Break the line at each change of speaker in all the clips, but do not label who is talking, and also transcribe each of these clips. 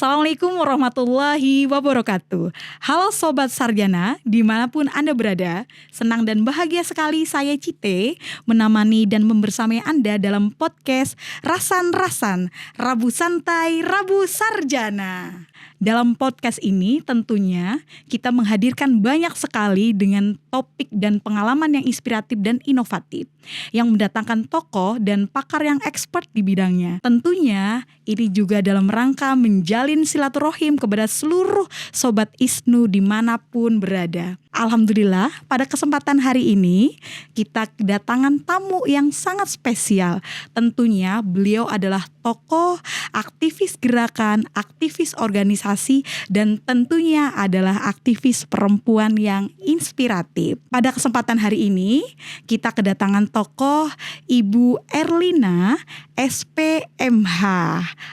Assalamualaikum warahmatullahi wabarakatuh. Halo Sobat Sarjana, dimanapun Anda berada, senang dan bahagia sekali saya Cite menemani dan membersamai Anda dalam podcast Rasan-Rasan, Rabu Santai, Rabu Sarjana. Dalam podcast ini tentunya kita menghadirkan banyak sekali dengan topik dan pengalaman yang inspiratif dan inovatif yang mendatangkan tokoh dan pakar yang expert di bidangnya. Tentunya ini juga dalam rangka menjalin silaturahim kepada seluruh Sobat ISNU dimanapun berada. Alhamdulillah pada kesempatan hari ini kita kedatangan tamu yang sangat spesial. Tentunya beliau adalah tokoh, aktivis gerakan, aktivis organisasi, dan tentunya adalah aktivis perempuan yang inspiratif. Pada kesempatan hari ini kita kedatangan tokoh Ibu Erlina SPMH.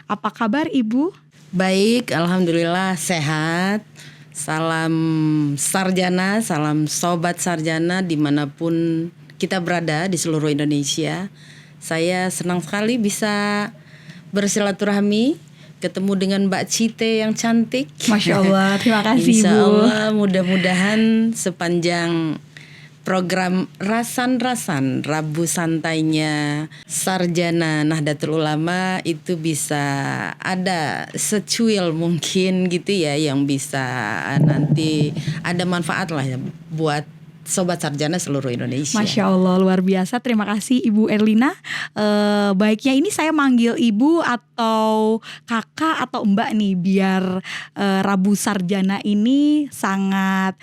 Apa kabar Ibu?
Baik, alhamdulillah sehat. Salam sarjana, salam sobat sarjana dimanapun kita berada di seluruh Indonesia. Saya senang sekali bisa bersilaturahmi, ketemu dengan Mbak Cite yang cantik.
Masya Allah, terima kasih
Insya
Bu.
Allah mudah-mudahan sepanjang program Rasan-Rasan Rabu Santainya Sarjana Nahdlatul Ulama itu bisa ada secuil mungkin gitu ya, yang bisa nanti ada manfaat lah ya buat Sobat Sarjana seluruh Indonesia.
Masya Allah, luar biasa. Terima kasih Ibu Erlina. Baiknya ini saya manggil Ibu atau Kakak atau Mbak nih, biar Rabu Sarjana ini sangat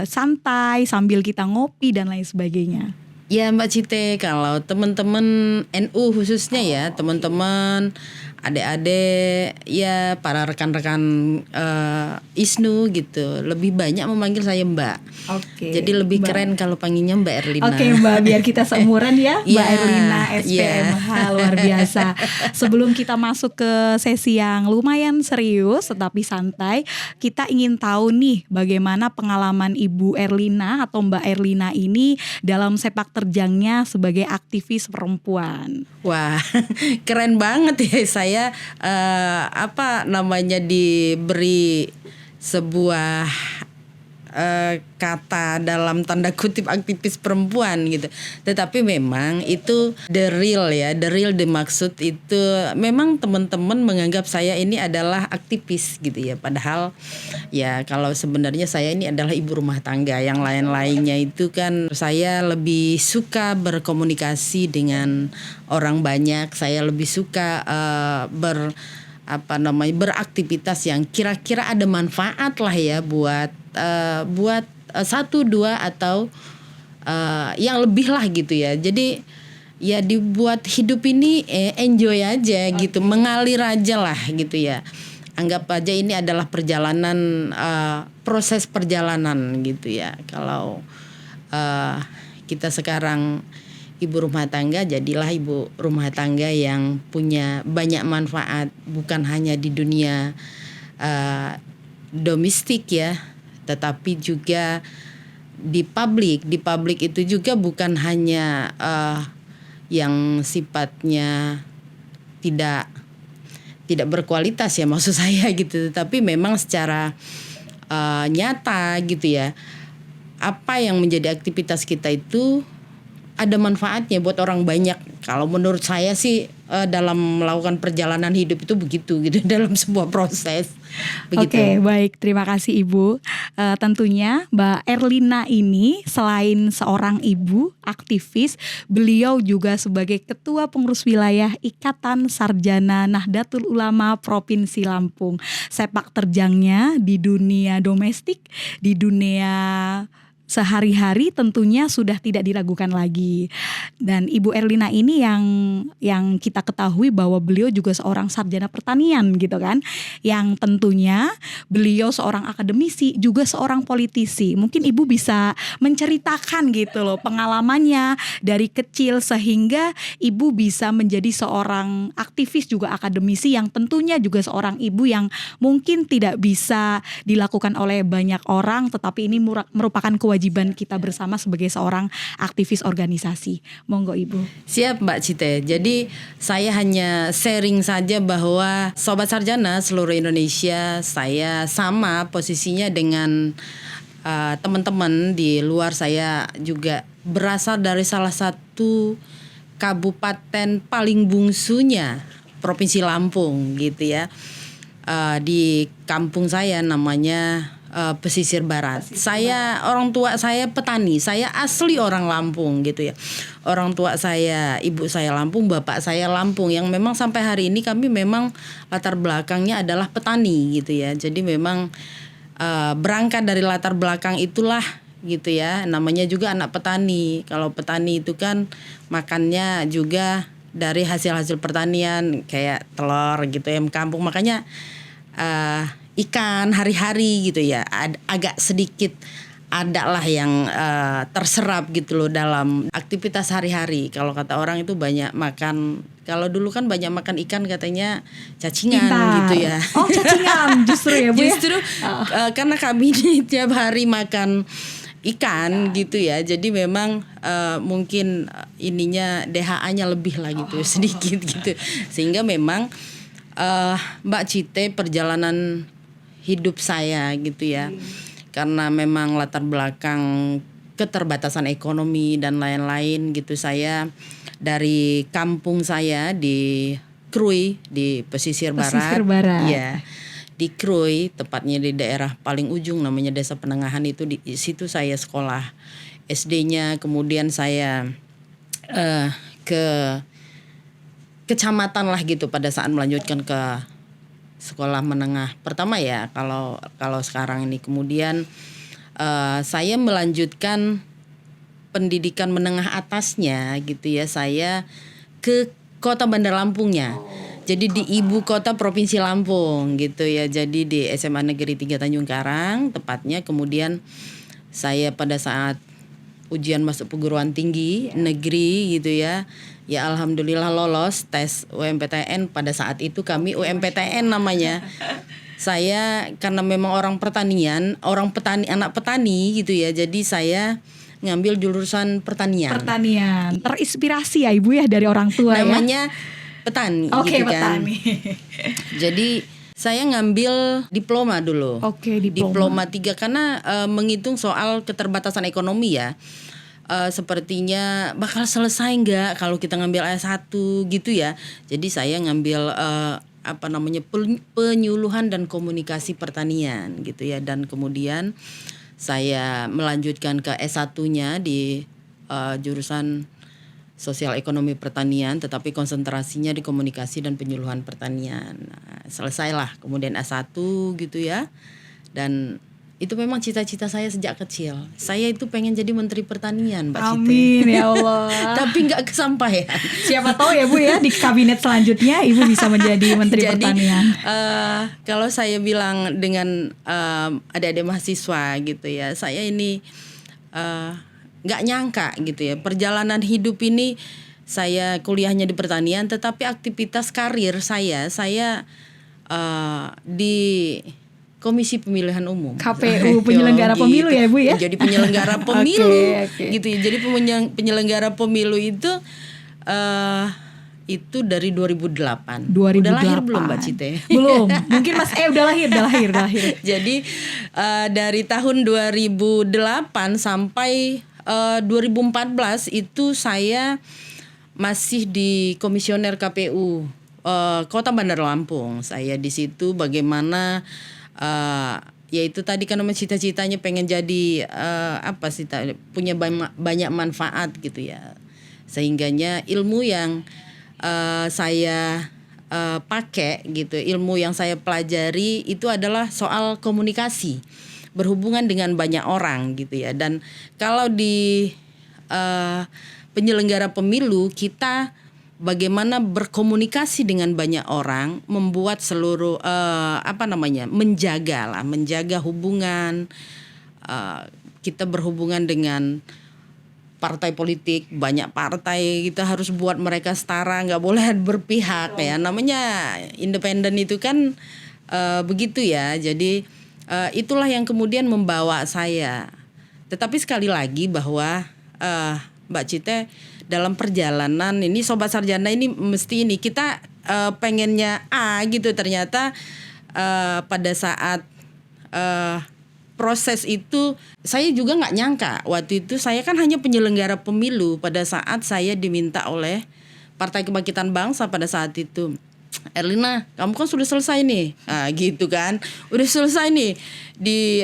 santai sambil kita ngopi dan lain sebagainya.
Ya Mbak Cite, kalau teman-teman NU khususnya ya, teman-teman adik-adik ya, para rekan-rekan ISNU gitu, lebih banyak memanggil saya Mbak.
Oke.
Jadi lebih
Mbak.
keren kalau panggilnya Mbak Erlina.
Oke Mbak, biar kita seumuran ya. Mbak
Yeah,
Erlina SPMH, luar biasa. Sebelum kita masuk ke sesi yang lumayan serius tetapi santai, kita ingin tahu nih bagaimana pengalaman Ibu Erlina atau Mbak Erlina ini dalam sepak terjangnya sebagai aktivis perempuan.
Wah, keren banget ya, saya diberi sebuah kata dalam tanda kutip aktivis perempuan gitu. Tetapi memang itu the real dimaksud itu memang teman-teman menganggap saya ini adalah aktivis gitu ya. Padahal ya kalau sebenarnya saya ini adalah ibu rumah tangga. Yang lain-lainnya itu kan saya lebih suka berkomunikasi dengan orang banyak. Saya lebih suka beraktivitas yang kira-kira ada manfaat lah ya buat satu dua atau yang lebih lah gitu ya. Jadi ya dibuat hidup ini enjoy aja gitu, mengalir aja lah gitu ya. Anggap aja ini adalah perjalanan, proses perjalanan gitu ya. Kalau kita sekarang ibu rumah tangga, jadilah ibu rumah tangga yang punya banyak manfaat, bukan hanya di dunia domestik ya, tetapi juga di publik. Di publik itu juga bukan hanya yang sifatnya tidak berkualitas ya maksud saya gitu, tetapi memang secara nyata gitu ya, apa yang menjadi aktivitas kita itu ada manfaatnya buat orang banyak. Kalau menurut saya sih dalam melakukan perjalanan hidup itu begitu gitu, dalam sebuah proses begitu.
Oke, baik, terima kasih Ibu. Tentunya Mbak Erlina ini selain seorang ibu aktivis, beliau juga sebagai Ketua Pengurus Wilayah Ikatan Sarjana Nahdlatul Ulama Provinsi Lampung. Sepak terjangnya di dunia domestik, di dunia sehari-hari tentunya sudah tidak diragukan lagi. Dan Ibu Erlina ini yang kita ketahui bahwa beliau juga seorang sarjana pertanian gitu kan, yang tentunya beliau seorang akademisi juga seorang politisi. Mungkin Ibu bisa menceritakan gitu loh pengalamannya dari kecil sehingga Ibu bisa menjadi seorang aktivis juga akademisi, yang tentunya juga seorang ibu yang mungkin tidak bisa dilakukan oleh banyak orang, tetapi ini merupakan kewajiban kewajiban kita bersama sebagai seorang aktivis organisasi. Monggo Ibu.
Siap Mbak Cite. Jadi saya hanya sharing saja bahwa Sobat Sarjana seluruh Indonesia, saya sama posisinya dengan teman-teman di luar. Saya juga berasal dari salah satu kabupaten paling bungsunya Provinsi Lampung gitu ya. Di kampung saya namanya Pesisir Barat. Orang tua saya petani. Saya asli orang Lampung gitu ya. Orang tua saya, ibu saya Lampung, bapak saya Lampung. Yang memang sampai hari ini kami memang latar belakangnya adalah petani gitu ya. Jadi memang berangkat dari latar belakang itulah gitu ya. Namanya juga anak petani. Kalau petani itu kan makannya juga dari hasil-hasil pertanian kayak telur gitu ya kampung. Makanya ikan hari-hari gitu ya, agak sedikit ada lah yang terserap gitu loh dalam aktivitas hari-hari. Kalau kata orang itu banyak makan, kalau dulu kan banyak makan ikan katanya cacingan gitu ya.
Oh cacingan justru ya Bu.
Justru karena kami ini tiap hari makan ikan gitu ya, jadi memang mungkin ininya DHA-nya lebih lah gitu sedikit gitu, sehingga memang Mbak Cite perjalanan hidup saya gitu ya, karena memang latar belakang keterbatasan ekonomi dan lain-lain gitu, saya dari kampung saya di Krui di Pesisir Barat. Ya, di Krui, tepatnya di daerah paling ujung namanya Desa Penengahan itu, di situ saya sekolah SD-nya, kemudian saya ke kecamatan lah gitu pada saat melanjutkan ke sekolah menengah pertama ya kalau sekarang ini. Kemudian saya melanjutkan pendidikan menengah atasnya gitu ya, saya ke Kota Bandar Lampungnya. Jadi di ibu kota Provinsi Lampung gitu ya. Jadi di SMA Negeri 3 Tanjung Karang tepatnya. Kemudian saya pada saat ujian masuk perguruan tinggi negeri gitu ya. Ya alhamdulillah lolos tes UMPTN. Pada saat itu kami UMPTN namanya. Saya karena memang orang pertanian, anak petani gitu ya. Jadi saya ngambil jurusan pertanian.
Terinspirasi ya Ibu ya dari orang tua
namanya petani gitu kan.
Petani.
Jadi saya ngambil diploma dulu. Diploma 3 karena menghitung soal keterbatasan ekonomi ya. Sepertinya bakal selesai nggak kalau kita ngambil S1 gitu ya. Jadi saya ngambil penyuluhan dan komunikasi pertanian gitu ya. Dan kemudian saya melanjutkan ke S1-nya di jurusan Sosial Ekonomi Pertanian, tetapi konsentrasinya di komunikasi dan penyuluhan pertanian. Nah, selesailah kemudian S1 gitu ya. Dan itu memang cita-cita saya sejak kecil. Saya itu pengen jadi Menteri Pertanian, Mbak Cite.
Amin ya Allah.
Tapi nggak kesampaian.
Siapa tahu ya Bu ya di kabinet selanjutnya Ibu bisa menjadi Menteri Pertanian.
Kalau saya bilang dengan adik-adik mahasiswa gitu ya, saya ini nggak nyangka gitu ya, perjalanan hidup ini saya kuliahnya di pertanian, tetapi aktivitas karir saya di Komisi Pemilihan Umum,
KPU, penyelenggara pemilu ya Bu ya.
Jadi penyelenggara pemilu gitu ya. Jadi penyelenggara pemilu itu dari 2008. Udah lahir belum Mbak Cite?
Belum. Mungkin udah lahir.
Jadi dari tahun 2008 sampai 2014 itu saya masih di komisioner KPU Kota Bandar Lampung. Saya di situ bagaimana yaitu tadi kan namanya cita-citanya pengen jadi punya banyak manfaat gitu ya. Sehingganya ilmu yang saya pakai gitu, ilmu yang saya pelajari itu adalah soal komunikasi, berhubungan dengan banyak orang gitu ya. Dan kalau di penyelenggara pemilu kita bagaimana berkomunikasi dengan banyak orang, membuat seluruh menjaga hubungan, kita berhubungan dengan partai politik, banyak partai, kita harus buat mereka setara, nggak boleh berpihak ya. Namanya independen itu kan begitu ya. Jadi itulah yang kemudian membawa saya Tetapi sekali lagi bahwa Mbak Cite dalam perjalanan ini Sobat Sarjana ini mesti ini kita pengennya A gitu, ternyata pada saat proses itu saya juga nggak nyangka. Waktu itu saya kan hanya penyelenggara pemilu pada saat saya diminta oleh Partai Kebangkitan Bangsa pada saat itu, Erlina, kamu kan sudah selesai nih, gitu kan, udah selesai nih di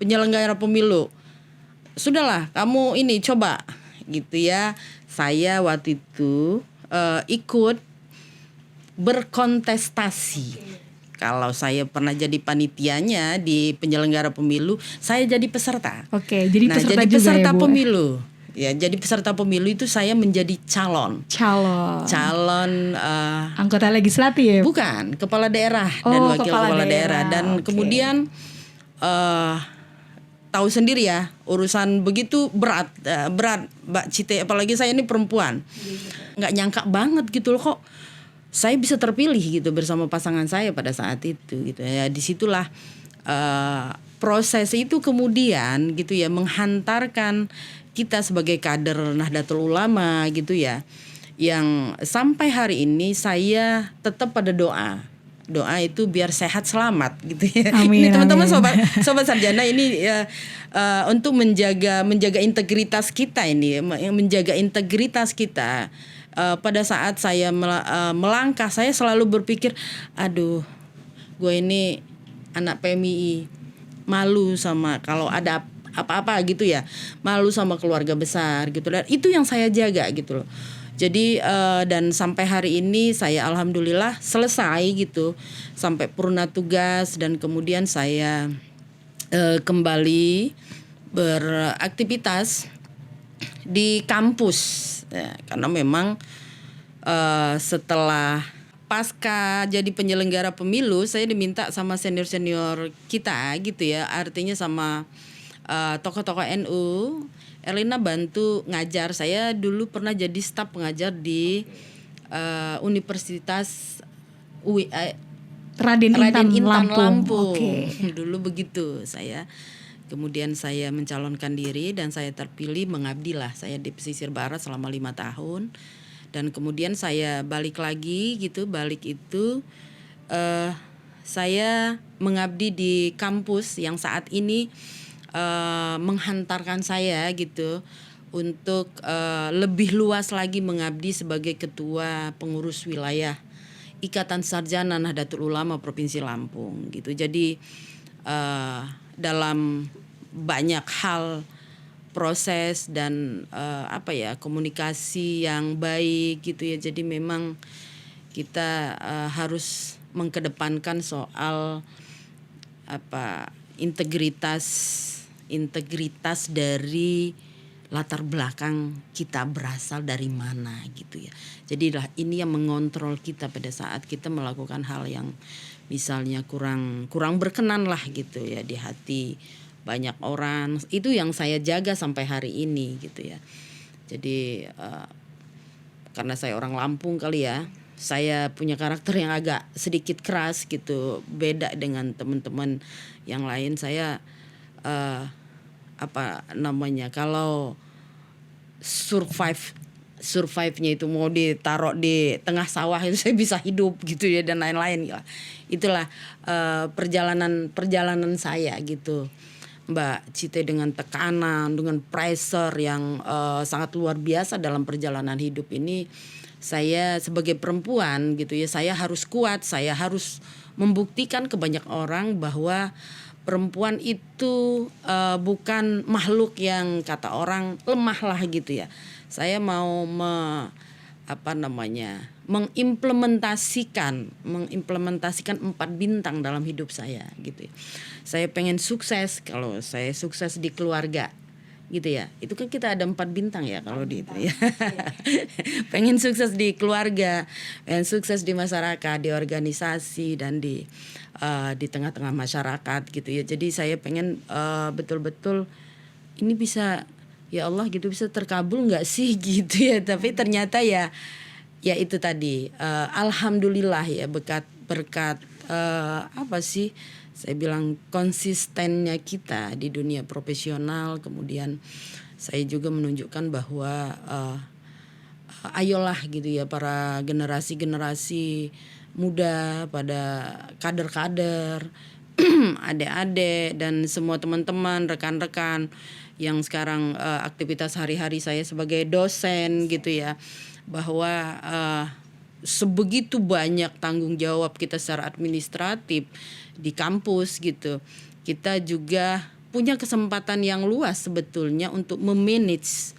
penyelenggara pemilu, sudahlah kamu ini coba, gitu ya. Saya waktu itu ikut berkontestasi. Kalau saya pernah jadi panitianya di penyelenggara pemilu, saya jadi peserta.
Oke, jadi
Nah,
peserta
jadi
juga
peserta
ya, Bu?
pemilu. Ya, jadi peserta pemilu itu saya menjadi calon
Anggota legislatif.
bukan kepala daerah dan wakil kepala daerah. Dan
Oke.
kemudian tahu sendiri ya, urusan begitu berat Mbak Cite, apalagi saya ini perempuan. Nggak nyangka banget gitu loh, kok saya bisa terpilih gitu bersama pasangan saya pada saat itu gitu ya. Disitulah proses itu kemudian gitu ya menghantarkan kita sebagai kader Nahdlatul Ulama gitu ya, yang sampai hari ini saya tetap pada doa itu biar sehat selamat gitu ya.
Amin,
Ini teman-teman
amin.
sobat sarjana ini untuk menjaga integritas kita ini, menjaga integritas kita. Pada saat saya melangkah, saya selalu berpikir, aduh, gue ini anak PMII, malu sama kalau ada apa-apa gitu ya, malu sama keluarga besar gitu, dan itu yang saya jaga gitu loh. Jadi dan sampai hari ini saya alhamdulillah selesai gitu, sampai purna tugas, dan kemudian saya kembali beraktivitas di kampus ya, karena memang setelah pasca jadi penyelenggara pemilu, saya diminta sama senior-senior kita gitu ya, artinya sama tokoh-tokoh NU, Erlina bantu ngajar. Saya dulu pernah jadi staf pengajar di Universitas
Raden Intan Lampung.
Oke.
Oke.
Dulu begitu saya. Kemudian saya mencalonkan diri dan saya terpilih, mengabdilah saya di pesisir barat selama 5 tahun. Dan kemudian saya balik lagi gitu, saya mengabdi di kampus yang saat ini menghantarkan saya gitu untuk lebih luas lagi mengabdi sebagai ketua pengurus wilayah Ikatan Sarjana Nahdlatul Ulama Provinsi Lampung gitu. Jadi dalam banyak hal proses dan komunikasi yang baik gitu ya. Jadi memang kita harus mengkedepankan soal integritas dari latar belakang kita berasal dari mana gitu ya. Jadi ini yang mengontrol kita pada saat kita melakukan hal yang misalnya kurang berkenan lah gitu ya di hati banyak orang. Itu yang saya jaga sampai hari ini gitu ya. Jadi karena saya orang Lampung kali ya, saya punya karakter yang agak sedikit keras gitu, beda dengan teman-teman yang lain. Saya kalau survive-nya itu mau ditaruh di tengah sawah itu saya bisa hidup gitu ya, dan lain-lain ya. Itulah perjalanan saya gitu, Mbak Cite, dengan tekanan, dengan pressure yang sangat luar biasa dalam perjalanan hidup ini. Saya sebagai perempuan gitu ya, saya harus kuat, saya harus membuktikan ke banyak orang bahwa perempuan itu bukan makhluk yang kata orang lemah lah gitu ya. Saya mau mengimplementasikan 4 bintang dalam hidup saya gitu ya. Saya pengen sukses. Kalau saya sukses di keluarga gitu ya, itu kan kita ada 4 bintang ya kalau di itu ya. Pengen sukses di keluarga, pengen sukses di masyarakat, di organisasi, dan di tengah-tengah masyarakat gitu ya. Jadi saya pengen betul-betul ini bisa, ya Allah gitu, bisa terkabul nggak sih gitu ya. Tapi ternyata ya itu tadi, alhamdulillah ya, berkat saya bilang konsistennya kita di dunia profesional. Kemudian saya juga menunjukkan bahwa ayolah gitu ya para generasi muda, pada kader-kader, adik-adik dan semua teman-teman, rekan-rekan yang sekarang aktivitas hari-hari saya sebagai dosen gitu ya, bahwa sebegitu banyak tanggung jawab kita secara administratif di kampus gitu. Kita juga punya kesempatan yang luas sebetulnya untuk memanage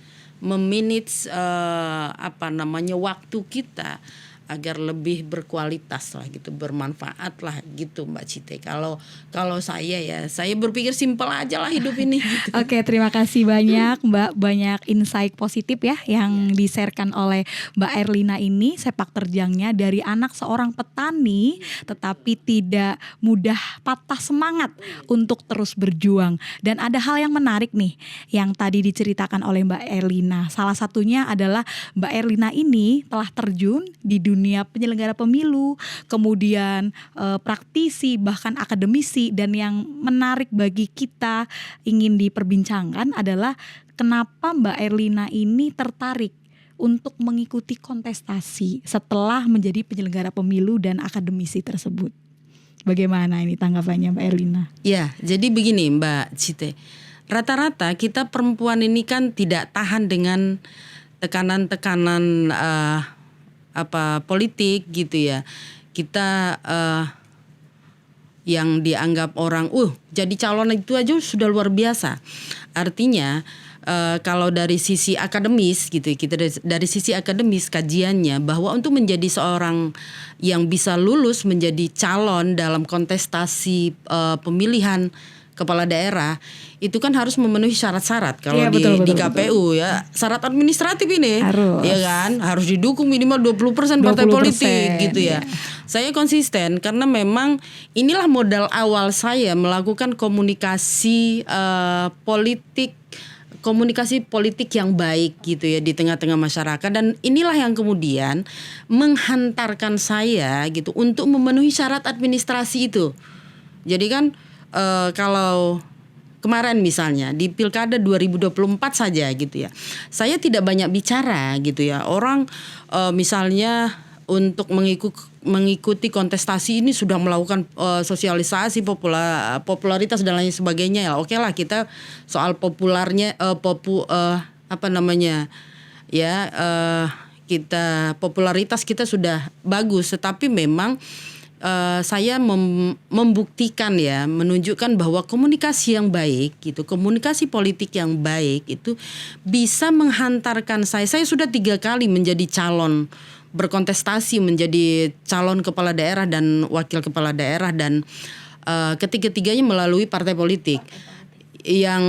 waktu kita agar lebih berkualitas lah gitu, bermanfaat lah gitu Mbak Cite. Kalau saya berpikir simpel aja lah hidup ini gitu.
Oke, terima kasih banyak Mbak, banyak insight positif ya yang di-sharekan oleh Mbak Erlina ini, sepak terjangnya dari anak seorang petani tetapi tidak mudah patah semangat untuk terus berjuang. Dan ada hal yang menarik nih yang tadi diceritakan oleh Mbak Erlina. Salah satunya adalah Mbak Erlina ini telah terjun di dunia penyelenggara pemilu, kemudian praktisi, bahkan akademisi. Dan yang menarik bagi kita ingin diperbincangkan adalah kenapa Mbak Erlina ini tertarik untuk mengikuti kontestasi setelah menjadi penyelenggara pemilu dan akademisi tersebut. Bagaimana ini tanggapannya Mbak Erlina?
Ya, jadi begini Mbak Cite. Rata-rata kita perempuan ini kan tidak tahan dengan tekanan-tekanan politik gitu ya. Kita yang dianggap orang jadi calon itu aja sudah luar biasa. Artinya kalau dari sisi akademis gitu, kita dari sisi akademis kajiannya bahwa untuk menjadi seorang yang bisa lulus menjadi calon dalam kontestasi pemilihan kepala daerah itu kan harus memenuhi syarat-syarat kalau di KPU betul. Ya syarat administratif ini ya kan harus didukung minimal 20% partai politik gitu ya. Saya konsisten karena memang inilah modal awal saya melakukan komunikasi politik yang baik gitu ya di tengah-tengah masyarakat, dan inilah yang kemudian menghantarkan saya gitu untuk memenuhi syarat administrasi itu. Jadi kan kalau kemarin misalnya di Pilkada 2024 saja gitu ya, saya tidak banyak bicara gitu ya. Orang misalnya untuk mengikuti kontestasi ini sudah melakukan sosialisasi popularitas dan lain sebagainya ya. Oke lah, kita soal populernya kita popularitas kita sudah bagus, tetapi memang saya membuktikan ya, menunjukkan bahwa komunikasi yang baik gitu, komunikasi politik yang baik itu bisa menghantarkan saya sudah 3 kali menjadi calon, berkontestasi menjadi calon kepala daerah dan wakil kepala daerah, dan ketiga-tiganya melalui partai politik yang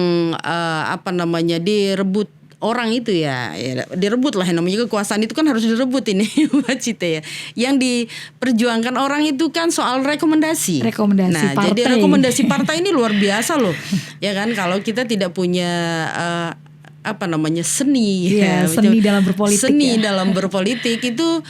direbut orang itu ya direbut lah, namanya kekuasaan itu kan harus direbut ini Mbak Cite ya. Yang diperjuangkan orang itu kan soal rekomendasi nah partai. Jadi rekomendasi partai ini luar biasa loh ya kan, kalau kita tidak punya seni
seni dalam berpolitik,
dalam berpolitik itu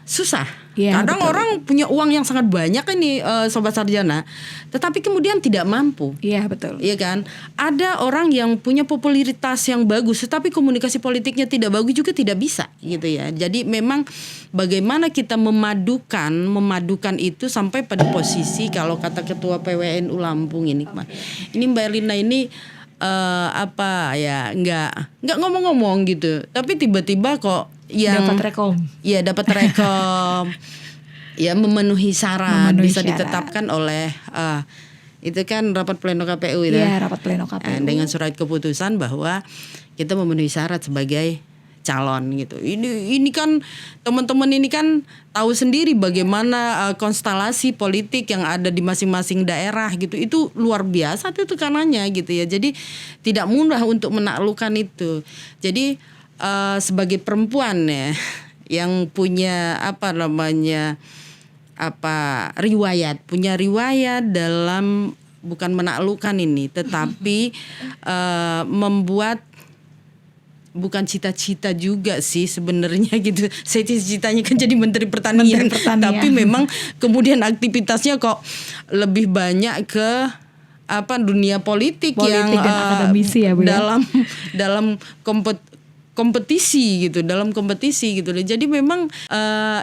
susah. Kadang
betul.
Orang punya uang yang sangat banyak ini Sobat Sarjana, tetapi kemudian tidak mampu.
Iya betul.
Iya kan? Ada orang yang punya popularitas yang bagus, tetapi komunikasi politiknya tidak bagus juga tidak bisa gitu ya. Jadi memang bagaimana kita memadukan itu sampai pada posisi kalau kata Ketua PWNU Lampung ini Mbak Erlina ini nggak ngomong-ngomong gitu, tapi tiba-tiba kok yang dapat rekom ya memenuhi syarat bisa ditetapkan oleh itu kan rapat pleno KPU itu.
Iya, rapat pleno KPU.
Dengan surat keputusan bahwa kita memenuhi syarat sebagai calon gitu. Ini kan teman-teman ini kan tahu sendiri bagaimana konstelasi politik yang ada di masing-masing daerah gitu. Itu luar biasa tuh tekanannya gitu ya. Jadi tidak mudah untuk menaklukkan itu. Jadi sebagai perempuan ya yang punya punya riwayat dalam bukan menaklukkan ini, tetapi membuat bukan cita-cita juga sih sebenarnya gitu. Saya cita-citanya kan jadi Menteri Pertanian. Tapi memang kemudian aktivitasnya kok lebih banyak ke dunia politik yang
dan akademisi ya, Bu,
dalam kompetisi gitu, Jadi memang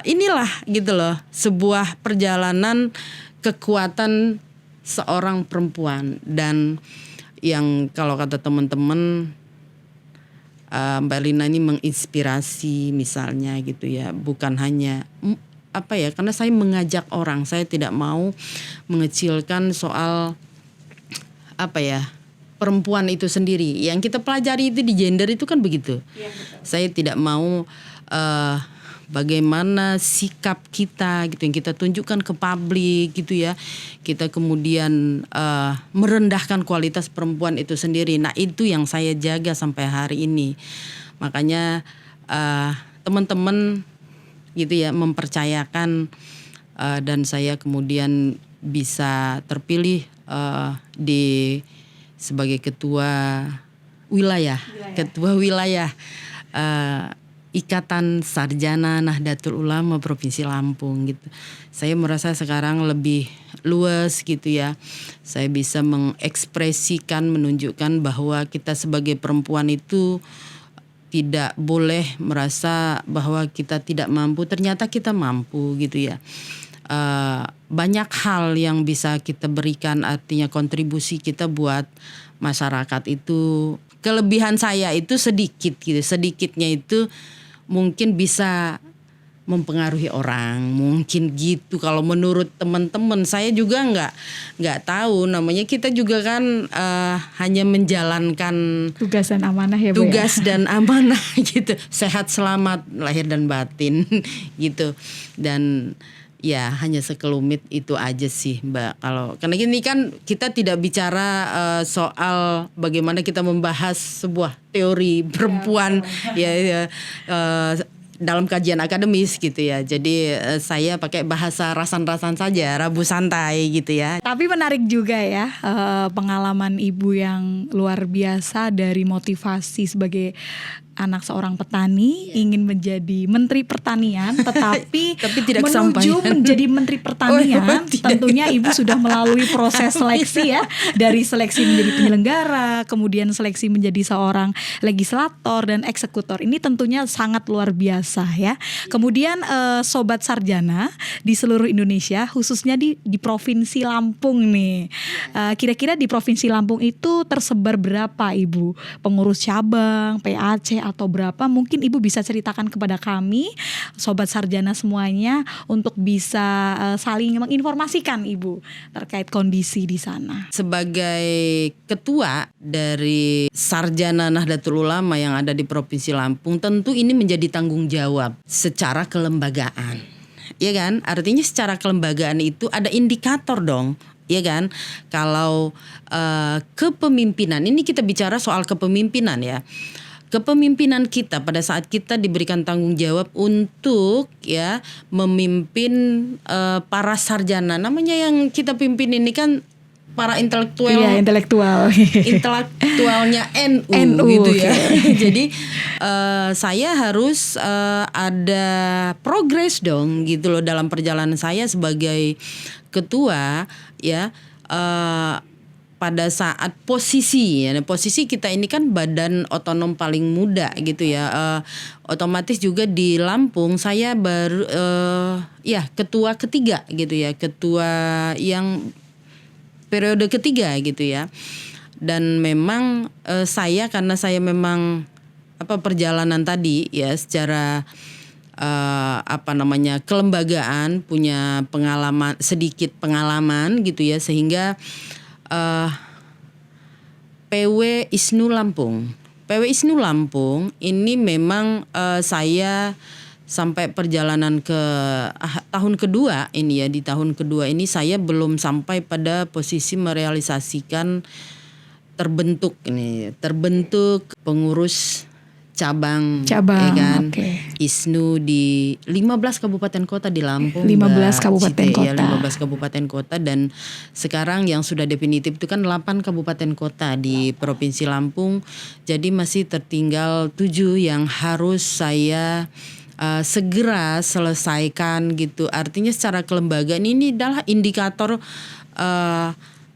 inilah gitu loh, sebuah perjalanan kekuatan seorang perempuan. Dan yang kalau kata teman-teman, Mbak Lina ini menginspirasi misalnya gitu ya, bukan hanya karena saya mengajak orang, saya tidak mau mengecilkan soal perempuan itu sendiri. Yang kita pelajari itu di gender itu kan begitu. Ya, saya tidak mau bagaimana sikap kita gitu yang kita tunjukkan ke publik gitu ya. Kita kemudian merendahkan kualitas perempuan itu sendiri. Nah, itu yang saya jaga sampai hari ini. Makanya teman-teman gitu ya mempercayakan dan saya kemudian bisa terpilih sebagai ketua wilayah. Ikatan Sarjana Nahdlatul Ulama Provinsi Lampung gitu. Saya merasa sekarang lebih luas gitu ya. Saya bisa mengekspresikan, menunjukkan bahwa kita sebagai perempuan itu tidak boleh merasa bahwa kita tidak mampu. Ternyata kita mampu gitu ya. Banyak hal yang bisa kita berikan, artinya kontribusi kita buat masyarakat itu. Kelebihan saya itu sedikit gitu. Sedikitnya itu mungkin bisa mempengaruhi orang, mungkin gitu. Kalau menurut teman-teman, saya juga nggak tahu. Namanya kita juga kan hanya menjalankan
tugas dan amanah ya, Bu.
Tugas dan amanah gitu. Sehat selamat lahir dan batin gitu. Dan ya hanya sekelumit itu aja sih, Mbak. Karena ini kan kita tidak bicara soal bagaimana kita membahas sebuah teori perempuan dalam kajian akademis gitu ya. Jadi saya pakai bahasa rasan-rasan saja, Rabu santai gitu ya.
Tapi menarik juga ya pengalaman Ibu yang luar biasa dari motivasi sebagai anak seorang petani ingin menjadi Menteri Pertanian, tetapi
tidak
menuju menjadi Menteri Pertanian tentunya Ibu sudah melalui proses seleksi ya, dari seleksi menjadi penyelenggara, kemudian seleksi menjadi seorang legislator dan eksekutor. Ini tentunya sangat luar biasa ya. Kemudian Sobat Sarjana di seluruh Indonesia, khususnya di Provinsi Lampung nih, kira-kira di Provinsi Lampung itu tersebar berapa Ibu? Pengurus cabang, PAC atau berapa? Mungkin Ibu bisa ceritakan kepada kami, Sobat Sarjana semuanya, untuk bisa saling menginformasikan Ibu terkait kondisi di sana.
Sebagai ketua dari Sarjana Nahdlatul Ulama yang ada di Provinsi Lampung, tentu ini menjadi tanggung jawab secara kelembagaan. Ya kan? Artinya secara kelembagaan itu ada indikator dong. Ya kan? Kalau kepemimpinan, ini kita bicara soal kepemimpinan ya. Kepemimpinan kita pada saat kita diberikan tanggung jawab untuk ya memimpin para sarjana, namanya yang kita pimpin ini kan para intelektual.
Iya,
intelektualnya NU gitu ya. Jadi saya harus ada progres dong gitu loh dalam perjalanan saya sebagai ketua ya. Pada saat posisi kita ini kan badan otonom paling muda gitu ya, otomatis juga di Lampung saya baru ketua ketiga gitu ya, ketua yang periode ketiga gitu ya. Dan memang karena saya memang perjalanan tadi ya secara kelembagaan, punya sedikit pengalaman gitu ya, sehingga PW ISNU Lampung ini memang saya sampai perjalanan ke tahun kedua ini ya, di tahun kedua ini saya belum sampai pada posisi merealisasikan terbentuk pengurus cabang,
Cabang,
ya kan?
oke.
ISNU di 15 kabupaten kota di Lampung.
15
Mbak
kabupaten
Cite,
kota.
ya, 15 kabupaten kota, dan sekarang yang sudah definitif itu kan 8 kabupaten kota di Provinsi Lampung. Jadi masih tertinggal 7 yang harus saya segera selesaikan gitu. Artinya secara kelembagaan ini adalah indikator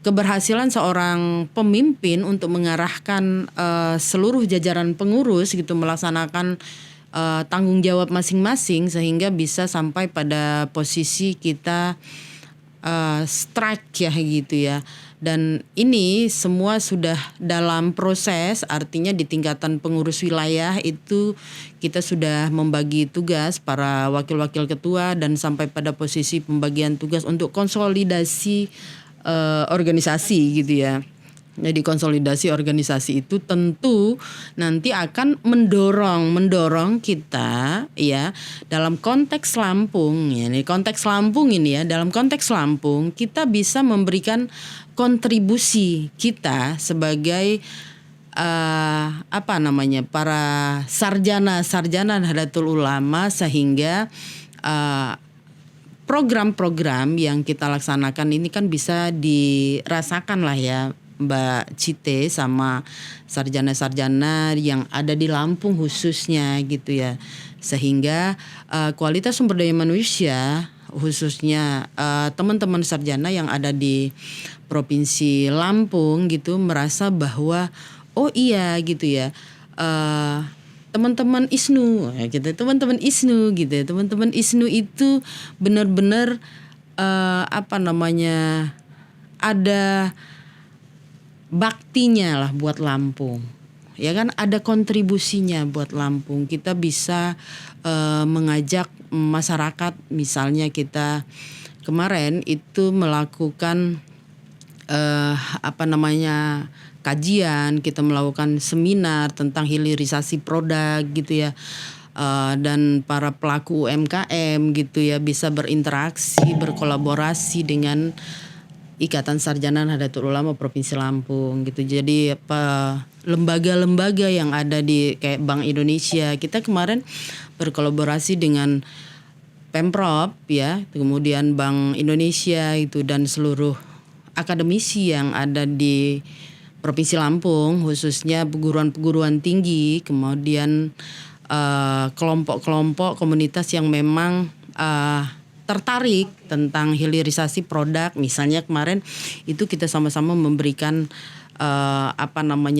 keberhasilan seorang pemimpin untuk mengarahkan seluruh jajaran pengurus gitu melaksanakan tanggung jawab masing-masing sehingga bisa sampai pada posisi kita strike ya gitu ya. Dan ini semua sudah dalam proses, artinya di tingkatan pengurus wilayah itu kita sudah membagi tugas para wakil-wakil ketua dan sampai pada posisi pembagian tugas untuk konsolidasi organisasi gitu ya. Jadi konsolidasi organisasi itu tentu nanti akan mendorong kita ya dalam konteks Lampung ya. Konteks Lampung ini ya, dalam konteks Lampung kita bisa memberikan kontribusi kita sebagai para sarjana Nahdlatul Ulama sehingga program-program yang kita laksanakan ini kan bisa dirasakan lah ya Mbak Cite sama sarjana-sarjana yang ada di Lampung khususnya gitu ya. Sehingga kualitas sumber daya manusia khususnya teman-teman sarjana yang ada di Provinsi Lampung gitu merasa bahwa oh iya gitu ya. Teman-teman ISNU gitu, teman-teman ISNU itu benar-benar ada baktinya lah buat Lampung. Ya kan ada kontribusinya buat Lampung. Kita bisa mengajak masyarakat, misalnya kita kemarin itu melakukan kajian, kita melakukan seminar tentang hilirisasi produk gitu ya. Dan para pelaku UMKM gitu ya bisa berinteraksi, berkolaborasi dengan Ikatan Sarjana Nahdlatul Ulama Provinsi Lampung gitu. Jadi lembaga-lembaga yang ada di kayak Bank Indonesia, kita kemarin berkolaborasi dengan Pemprov ya, kemudian Bank Indonesia itu dan seluruh akademisi yang ada di Provinsi Lampung, khususnya perguruan tinggi, kemudian kelompok-kelompok komunitas yang memang tertarik tentang hilirisasi produk. Misalnya kemarin itu kita sama-sama memberikan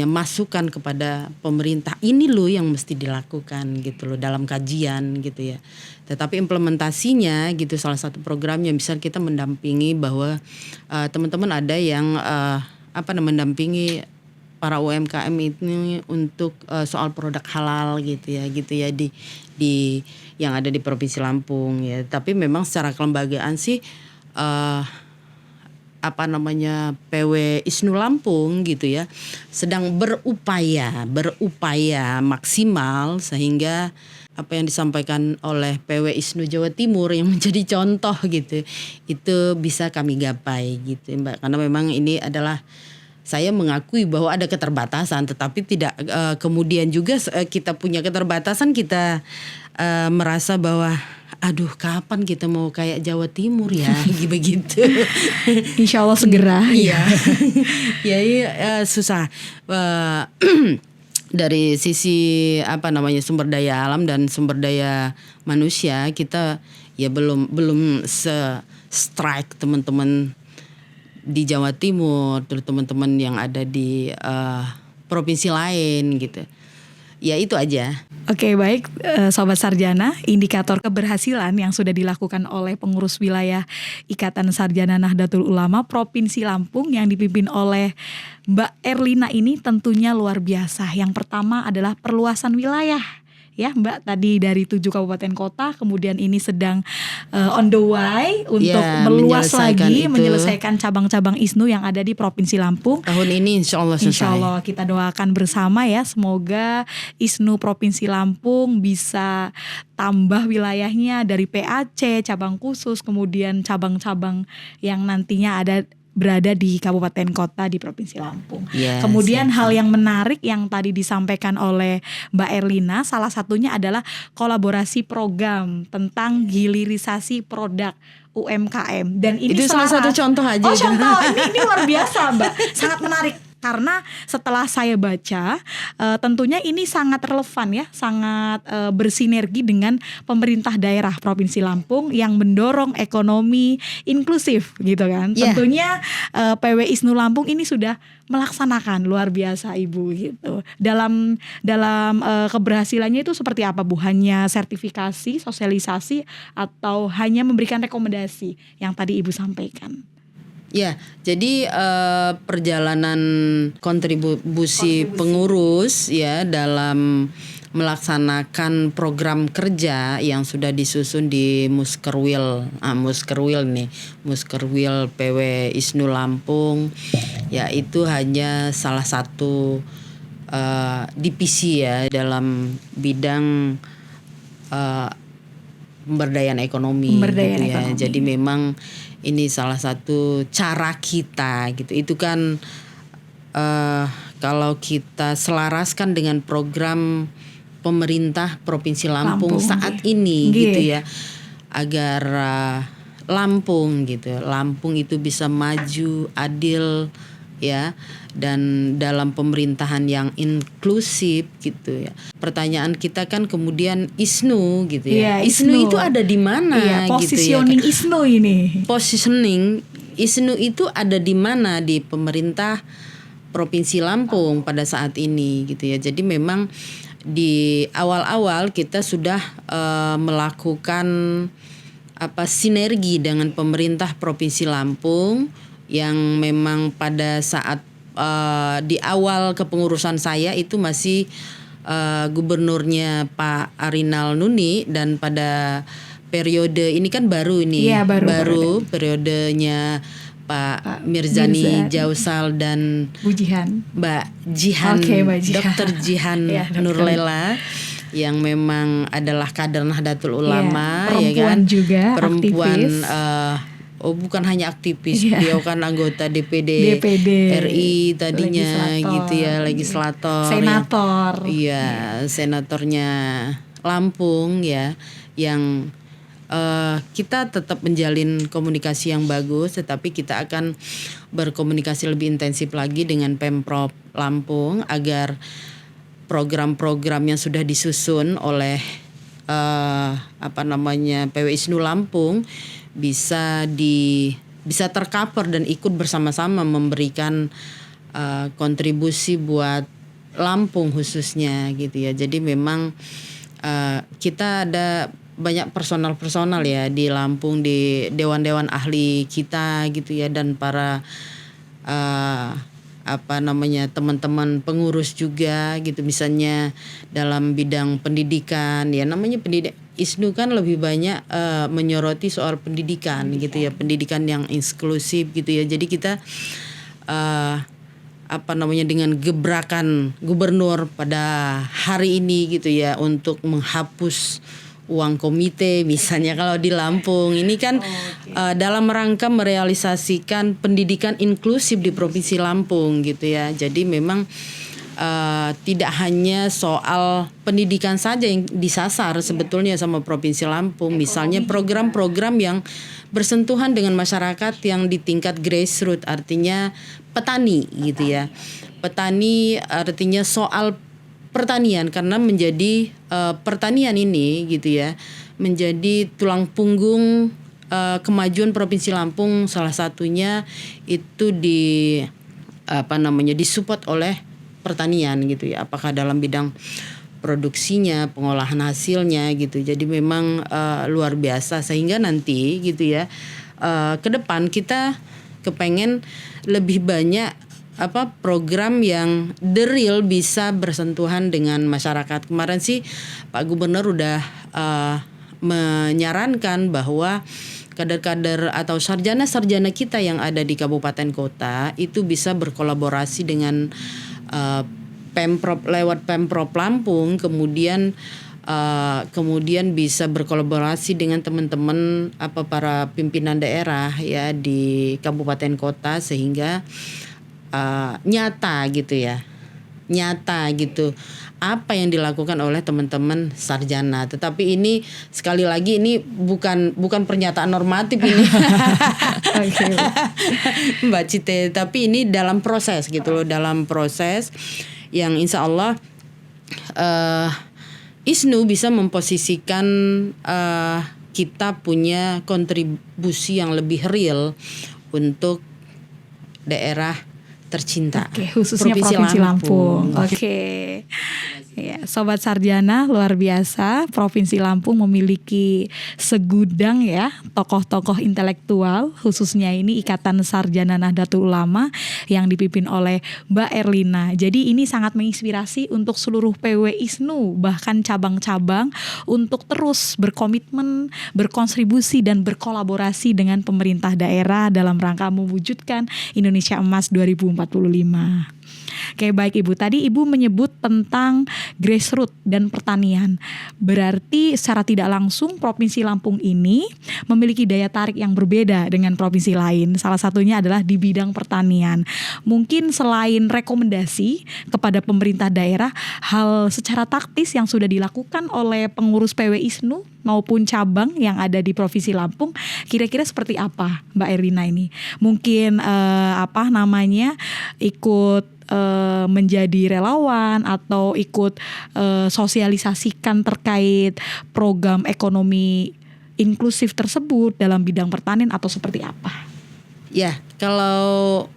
masukan kepada pemerintah, ini loh yang mesti dilakukan gitu loh dalam kajian gitu ya. Tetapi implementasinya gitu salah satu programnya misal kita mendampingi bahwa teman-teman ada yang mendampingi para UMKM ini untuk soal produk halal gitu ya di yang ada di Provinsi Lampung ya. Tapi memang secara kelembagaan sih PW ISNU Lampung gitu ya sedang berupaya maksimal sehingga apa yang disampaikan oleh PW ISNU Jawa Timur yang menjadi contoh gitu itu bisa kami gapai gitu Mbak, karena memang ini adalah saya mengakui bahwa ada keterbatasan, tetapi tidak kemudian juga kita punya keterbatasan, kita merasa bahwa aduh kapan kita mau kayak Jawa Timur ya begitu.
Insya Allah segera.
Iya. Susah. Dari sisi sumber daya alam dan sumber daya manusia kita ya belum strike teman-teman di Jawa Timur, terus teman-teman yang ada di provinsi lain gitu. Ya itu aja.
Oke, baik Sobat Sarjana, indikator keberhasilan yang sudah dilakukan oleh pengurus wilayah Ikatan Sarjana Nahdlatul Ulama Provinsi Lampung yang dipimpin oleh Mbak Erlina ini tentunya luar biasa. Yang pertama adalah perluasan wilayah. Ya Mbak, tadi dari 7 kabupaten kota, kemudian ini sedang on the way untuk meluas lagi, menyelesaikan cabang-cabang ISNU yang ada di Provinsi Lampung.
Tahun ini insya Allah selesai.
Insya Allah kita doakan bersama ya, semoga ISNU Provinsi Lampung bisa tambah wilayahnya dari PAC, cabang khusus, kemudian cabang-cabang yang nantinya ada berada di kabupaten kota di Provinsi Lampung.
Yes,
Kemudian
yes.
hal yang menarik yang tadi disampaikan oleh Mbak Erlina, salah satunya adalah kolaborasi program tentang hilirisasi produk UMKM, dan ini
Itu salah satu contoh aja.
Oh,
itu.
contoh. Ini luar biasa, Mbak. Sangat menarik. Karena setelah saya baca, tentunya ini sangat relevan ya, sangat bersinergi dengan pemerintah daerah Provinsi Lampung yang mendorong ekonomi inklusif gitu kan.
Yeah.
Tentunya PW ISNU Lampung ini sudah melaksanakan, luar biasa Ibu gitu. Dalam keberhasilannya itu seperti apa Bu? Hanya sertifikasi, sosialisasi, atau hanya memberikan rekomendasi yang tadi Ibu sampaikan?
Ya, jadi perjalanan kontribusi pengurus ya dalam melaksanakan program kerja yang sudah disusun di Muskerwil PW ISNU Lampung, ya itu hanya salah satu divisi ya dalam bidang pemberdayaan ekonomi gitu ya. Jadi memang ini salah satu cara kita gitu. Itu kan kalau kita selaraskan dengan program pemerintah Provinsi Lampung saat ini gitu ya, agar Lampung itu bisa maju, adil ya, dan dalam pemerintahan yang inklusif gitu ya. Pertanyaan kita kan kemudian ISNU gitu ya. ISNU itu ada di mana
positioning
gitu ya.
ISNU ini.
Positioning ISNU itu ada di mana di pemerintah Provinsi Lampung pada saat ini gitu ya. Jadi memang di awal-awal kita sudah melakukan sinergi dengan pemerintah Provinsi Lampung yang memang pada saat di awal kepengurusan saya itu masih gubernurnya Pak Arinal Nuni, dan pada periode ini kan baru ini, baru periodenya Pak Mirzani Jausal dan
Bu Jihan.
Mbak Jihan, Dr. Jihan Nurlela, yang memang adalah kader Nahdlatul Ulama,
perempuan
ya kan,
juga,
perempuan
aktivis.
Bukan hanya aktivis, beliau kan anggota DPD RI tadinya gitu ya, legislator,
senator.
Iya, senatornya Lampung ya, yang kita tetap menjalin komunikasi yang bagus, tetapi kita akan berkomunikasi lebih intensif lagi dengan Pemprov Lampung agar program-program yang sudah disusun oleh PW ISNU Lampung bisa tercover dan ikut bersama-sama memberikan kontribusi buat Lampung khususnya gitu ya. Jadi memang kita ada banyak personal ya di Lampung, di dewan-dewan ahli kita gitu ya, dan para teman-teman pengurus juga gitu, misalnya dalam bidang pendidikan ya, namanya ISNU kan lebih banyak menyoroti soal pendidikan gitu ya, pendidikan yang inklusif gitu ya. Jadi kita dengan gebrakan gubernur pada hari ini gitu ya, untuk menghapus uang komite misalnya kalau di Lampung ini kan dalam rangka merealisasikan pendidikan inklusif di Provinsi Lampung gitu ya. Jadi memang tidak hanya soal pendidikan saja yang disasar sebetulnya sama Provinsi Lampung, misalnya program-program yang bersentuhan dengan masyarakat yang di tingkat grassroots, artinya petani gitu ya. Petani artinya soal pertanian, karena menjadi pertanian ini gitu ya, menjadi tulang punggung kemajuan Provinsi Lampung. Salah satunya itu disupport oleh pertanian gitu ya, apakah dalam bidang produksinya, pengolahan hasilnya gitu. Jadi memang luar biasa, sehingga nanti gitu ya, ke depan kita kepengen lebih banyak program yang the real bisa bersentuhan dengan masyarakat. Kemarin sih Pak Gubernur udah menyarankan bahwa kader-kader atau sarjana-sarjana kita yang ada di kabupaten kota itu bisa berkolaborasi dengan Pemprov lewat Pemprov Lampung, kemudian kemudian bisa berkolaborasi dengan teman-teman para pimpinan daerah ya di kabupaten kota sehingga nyata gitu apa yang dilakukan oleh teman-teman sarjana. Tetapi ini sekali lagi ini bukan pernyataan normatif ini. Mbak Cite, tapi ini dalam proses gitu loh, dalam proses yang insya Allah ISNU bisa memposisikan kita punya kontribusi yang lebih real untuk daerah tercinta.
Khususnya Provinsi Lampung. Ya, Sobat Sarjana, luar biasa. Provinsi Lampung memiliki segudang ya tokoh-tokoh intelektual, khususnya ini Ikatan Sarjana Nahdlatul Ulama yang dipimpin oleh Mbak Erlina. Jadi ini sangat menginspirasi untuk seluruh PW ISNU, bahkan cabang-cabang untuk terus berkomitmen, berkontribusi dan berkolaborasi dengan pemerintah daerah dalam rangka mewujudkan Indonesia Emas 2045. Oke, baik Ibu. Tadi Ibu menyebut tentang grassroots dan pertanian. Berarti secara tidak langsung Provinsi Lampung ini memiliki daya tarik yang berbeda dengan provinsi lain. Salah satunya adalah di bidang pertanian. Mungkin selain rekomendasi kepada pemerintah daerah, hal secara taktis yang sudah dilakukan oleh pengurus PW ISNU maupun cabang yang ada di Provinsi Lampung, kira-kira seperti apa Mbak Erlina ini? Mungkin ikut menjadi relawan atau ikut sosialisasikan terkait program ekonomi inklusif tersebut dalam bidang pertanian atau seperti apa?
Ya, kalau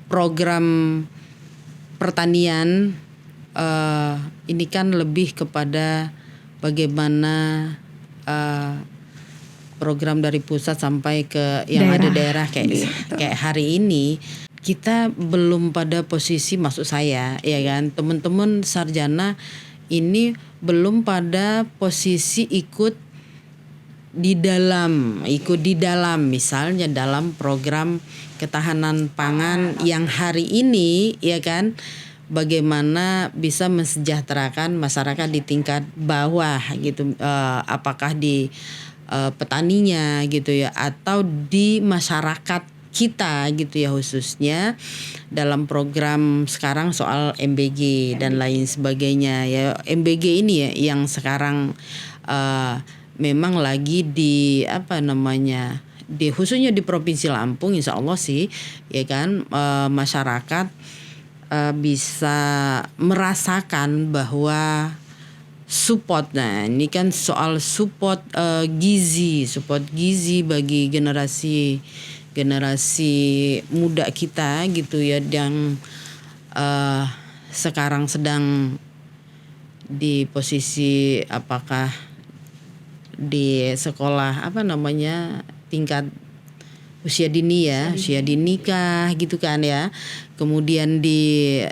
program pertanian ini kan lebih kepada bagaimana program dari pusat sampai ke yang ada daerah kayak hari ini. Kita belum pada posisi, maksud saya ya kan, teman-teman sarjana ini belum pada posisi ikut di dalam misalnya dalam program ketahanan pangan yang hari ini ya kan, bagaimana bisa mensejahterakan masyarakat di tingkat bawah gitu, apakah di petaninya gitu ya atau di masyarakat kita gitu ya, khususnya dalam program sekarang soal MBG dan lain sebagainya ya. MBG ini ya yang sekarang memang lagi di khususnya di Provinsi Lampung, insya Allah sih ya kan, masyarakat bisa merasakan bahwa support. Nah ini kan soal support gizi bagi generasi muda kita gitu ya, yang sekarang sedang di posisi apakah di sekolah tingkat usia dini kah gitu kan ya, kemudian di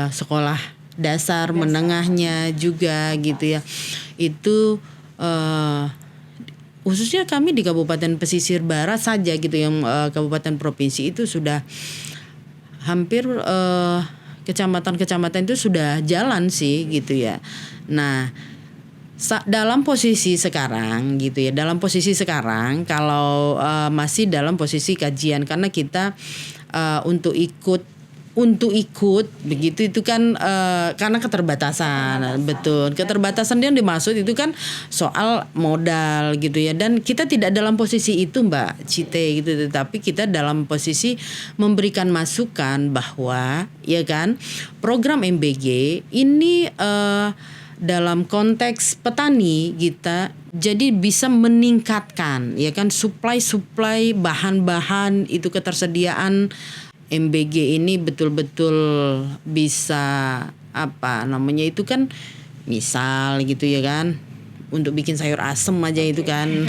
sekolah dasar menengahnya juga gitu ya. Itu khususnya kami di Kabupaten Pesisir Barat saja gitu, yang kabupaten provinsi itu sudah hampir kecamatan-kecamatan itu sudah jalan sih gitu ya. Nah, dalam posisi sekarang gitu ya, kalau masih dalam posisi kajian, karena kita untuk ikut begitu itu kan karena keterbatasan. Betul, keterbatasan yang dimaksud itu kan soal modal gitu ya, dan kita tidak dalam posisi itu Mbak Cite gitu, tetapi kita dalam posisi memberikan masukan bahwa ya kan program MBG ini dalam konteks petani kita jadi bisa meningkatkan ya kan suplai bahan-bahan itu, ketersediaan MBG ini betul-betul bisa itu kan, misal gitu ya kan, untuk bikin sayur asem aja itu kan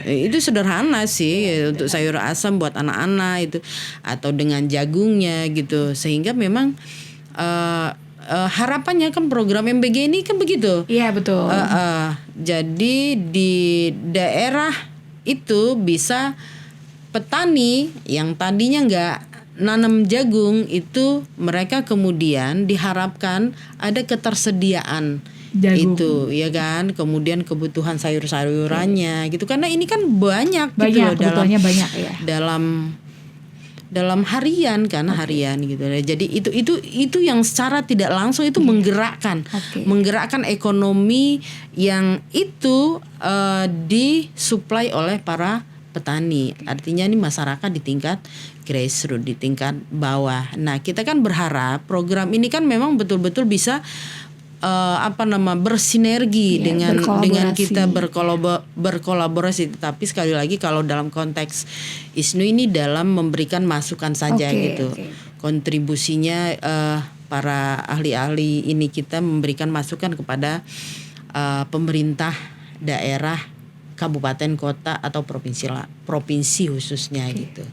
itu sederhana sih untuk sayur asem buat anak-anak itu, atau dengan jagungnya gitu, sehingga memang harapannya kan program MBG ini kan begitu.
Iya betul.
Jadi di daerah itu bisa petani yang tadinya nggak nanam jagung itu mereka kemudian diharapkan ada ketersediaan
Jagung.
itu ya kan, kemudian kebutuhan sayur-sayurannya gitu, karena ini kan banyak gitu loh
kebutuhannya banyak ya.
dalam harian kan, harian gitu. Jadi itu yang secara tidak langsung itu menggerakkan ekonomi yang itu disuplai oleh para petani. Attinya ini masyarakat di tingkat grassroots, di tingkat bawah. Nah, kita kan berharap program ini kan memang betul-betul bisa bersinergi dengan kita berkolaborasi. Tapi sekali lagi kalau dalam konteks ISNU ini dalam memberikan masukan saja gitu. Kontribusinya para ahli-ahli ini kita memberikan masukan kepada pemerintah daerah, kabupaten, kota atau provinsi khususnya gitu.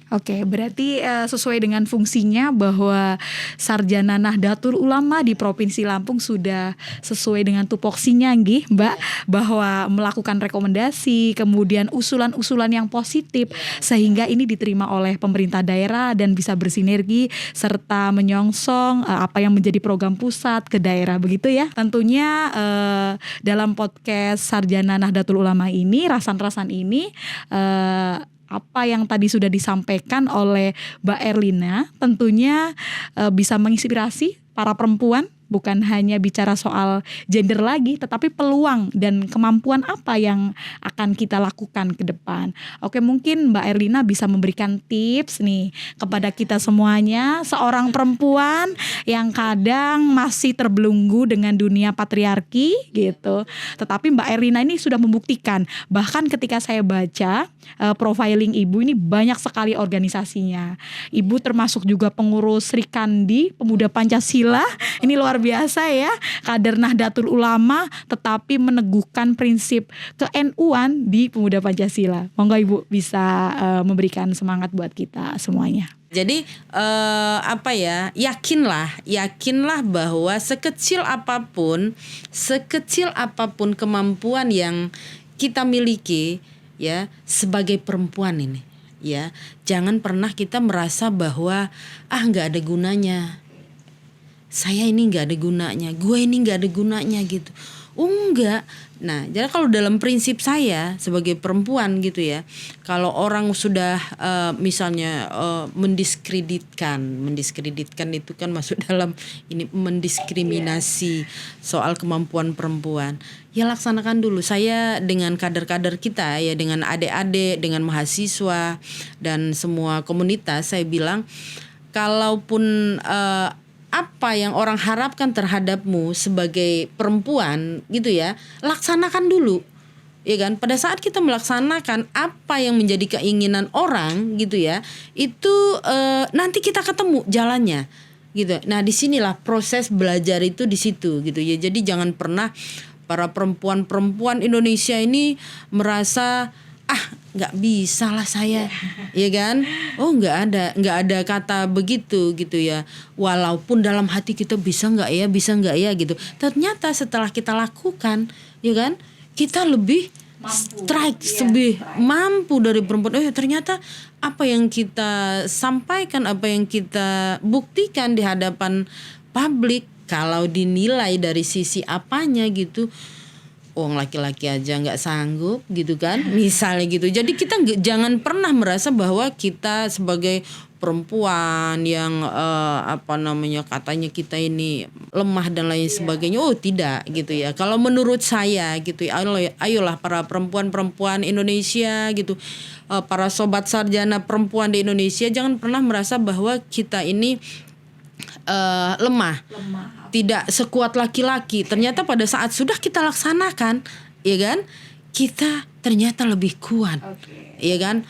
Oke, berarti sesuai dengan fungsinya bahwa Sarjana Nahdlatul Ulama di Provinsi Lampung sudah sesuai dengan tupoksinya nggih, Mbak, bahwa melakukan rekomendasi, kemudian usulan-usulan yang positif sehingga ini diterima oleh pemerintah daerah dan bisa bersinergi serta menyongsong apa yang menjadi program pusat ke daerah, begitu ya. Tentunya dalam podcast Sarjana Nahdlatul Ulama ini, rasan-rasan ini apa yang tadi sudah disampaikan oleh Mbak Erlina tentunya bisa menginspirasi para perempuan, bukan hanya bicara soal gender lagi, tetapi peluang dan kemampuan apa yang akan kita lakukan ke depan. Oke, mungkin Mbak Erlina bisa memberikan tips nih kepada kita semuanya, seorang perempuan yang kadang masih terbelenggu dengan dunia patriarki gitu. Tetapi Mbak Erlina ini sudah membuktikan, bahkan ketika saya baca profiling Ibu ini banyak sekali organisasinya. Ibu termasuk juga pengurus Sri Kandi Pemuda Pancasila. Ini luar biasa ya, kader Nahdlatul Ulama tetapi meneguhkan prinsip ke-NU-an di Pemuda Pancasila. Monggo Ibu bisa memberikan semangat buat kita semuanya.
Jadi yakinlah bahwa sekecil apapun kemampuan yang kita miliki ya sebagai perempuan ini ya, jangan pernah kita merasa bahwa nggak ada gunanya. Saya ini nggak ada gunanya, gue ini nggak ada gunanya gitu. Enggak. Nah, jadi kalau dalam prinsip saya sebagai perempuan gitu ya, kalau orang sudah misalnya mendiskreditkan itu kan masuk dalam ini mendiskriminasi soal kemampuan perempuan. Ya laksanakan dulu. Saya dengan kader-kader kita ya, dengan adik-adik, dengan mahasiswa dan semua komunitas, saya bilang kalaupun apa yang orang harapkan terhadapmu sebagai perempuan gitu ya, laksanakan dulu. Ya kan, pada saat kita melaksanakan apa yang menjadi keinginan orang gitu ya, itu nanti kita ketemu jalannya gitu. Nah, disinilah proses belajar itu di situ gitu ya. Jadi jangan pernah para perempuan Indonesia ini merasa nggak bisa lah saya, ya kan? Oh nggak ada kata begitu gitu ya. Walaupun dalam hati kita bisa nggak ya gitu. Ternyata setelah kita lakukan, ya kan? Kita lebih lebih mampu dari perempuan. Ternyata apa yang kita sampaikan, apa yang kita buktikan di hadapan publik, kalau dinilai dari sisi apanya gitu, laki-laki aja nggak sanggup gitu kan, misalnya gitu. Jadi kita jangan pernah merasa bahwa kita sebagai perempuan yang katanya kita ini lemah dan lain sebagainya. Tidak gitu ya. Kalau menurut saya gitu ya, ayolah para perempuan Indonesia gitu, para sobat sarjana perempuan di Indonesia, jangan pernah merasa bahwa kita ini lemah, tidak sekuat laki-laki. Ternyata pada saat sudah kita laksanakan, ya kan, kita ternyata lebih kuat, ya kan.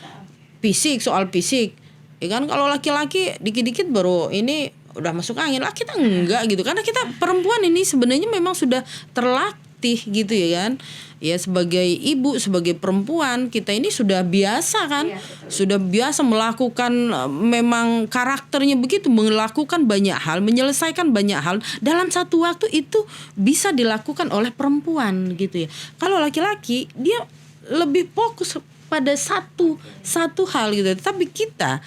Soal fisik, ya kan. Kalau laki-laki dikit-dikit baru ini udah masuk angin, lah kita enggak gitu. Karena kita perempuan ini sebenarnya memang sudah terlatih gitu ya kan. Ya sebagai ibu, sebagai perempuan, kita ini sudah biasa kan, sudah biasa melakukan, memang karakternya begitu, melakukan banyak hal, menyelesaikan banyak hal dalam satu waktu, itu bisa dilakukan oleh perempuan gitu ya. Kalau laki-laki dia lebih fokus pada satu hal gitu. Tapi kita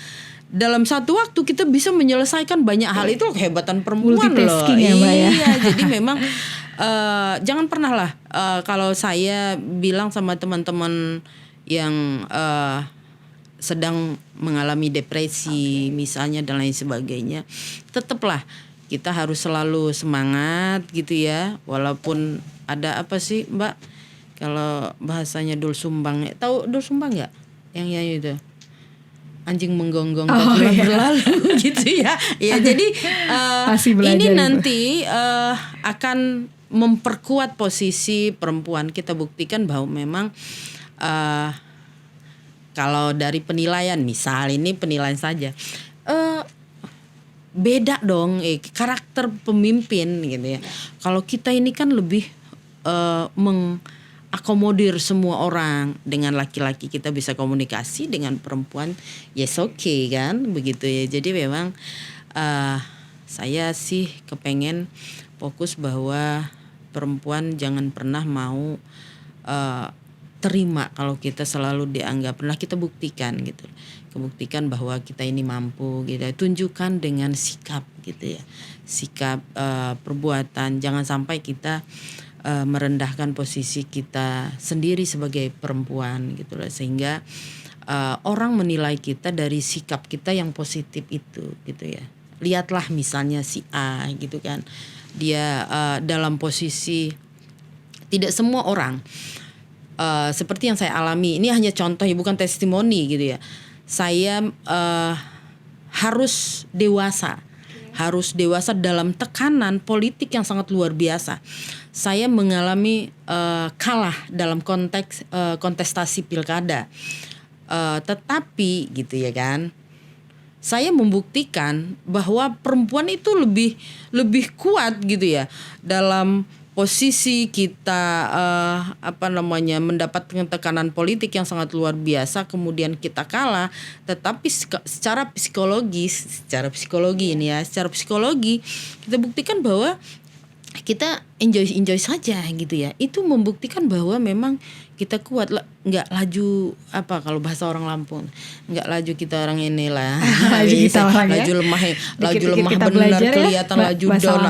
dalam satu waktu kita bisa menyelesaikan banyak hal. Itu kehebatan perempuan loh.
Multitasking ya, Mbak ya.
Iya, jadi memang jangan pernah lah kalau saya bilang sama teman-teman yang sedang mengalami depresi misalnya dan lain sebagainya, tetaplah kita harus selalu semangat gitu ya, walaupun ada apa sih Mbak, kalau bahasanya Doel Sumbang, tahu Doel Sumbang nggak yang nyanyi itu? Anjing menggonggong bulan berlalu gitu ya. Ya jadi ini nanti akan memperkuat posisi perempuan. Kita buktikan bahwa memang kalau dari penilaian, misal ini penilaian saja, beda dong karakter pemimpin gitu ya. Kalau kita ini kan lebih akomodir semua orang. Dengan laki-laki kita bisa komunikasi, dengan perempuan yes okay kan begitu ya. Jadi memang saya sih kepengen fokus bahwa perempuan jangan pernah mau terima kalau kita selalu dianggap. Pernah kita buktikan gitu, kebuktikan bahwa kita ini mampu gitu. Tunjukkan dengan sikap gitu ya, sikap perbuatan. Jangan sampai kita merendahkan posisi kita sendiri sebagai perempuan gitu loh, sehingga orang menilai kita dari sikap kita yang positif itu gitu ya. Lihatlah misalnya si A gitu kan, dia dalam posisi, tidak semua orang seperti yang saya alami, ini hanya contoh ya, bukan testimoni gitu ya. Saya harus dewasa dalam tekanan politik yang sangat luar biasa. Saya mengalami kalah dalam konteks kontestasi pilkada, tetapi gitu ya kan, saya membuktikan bahwa perempuan itu lebih kuat gitu ya dalam posisi kita mendapatkan tekanan politik yang sangat luar biasa, kemudian kita kalah, tetapi secara psikologi kita buktikan bahwa kita enjoy saja gitu ya. Itu membuktikan bahwa memang kita kuat, nggak laju kalau bahasa orang Lampung, nggak laju kita orang inilah laju lemah benar kelihatan ya, laju down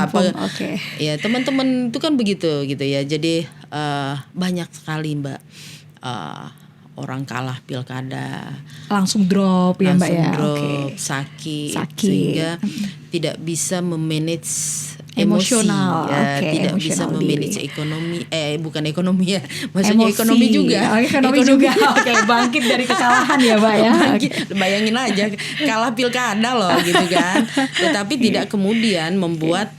ya teman-teman itu kan begitu gitu ya. Jadi banyak sekali Mbak orang kalah pilkada
langsung drop ya Mbak ya,
sakit sehingga tidak bisa memanage
emosional,
tidak bisa memanage ekonomi, bukan ekonomi ya, maksudnya emosi. Ekonomi juga.
Bangkit dari kekalahan ya Mbak ya.
Bayangin aja kalah pilkada loh gitu kan, tetapi tidak kemudian membuat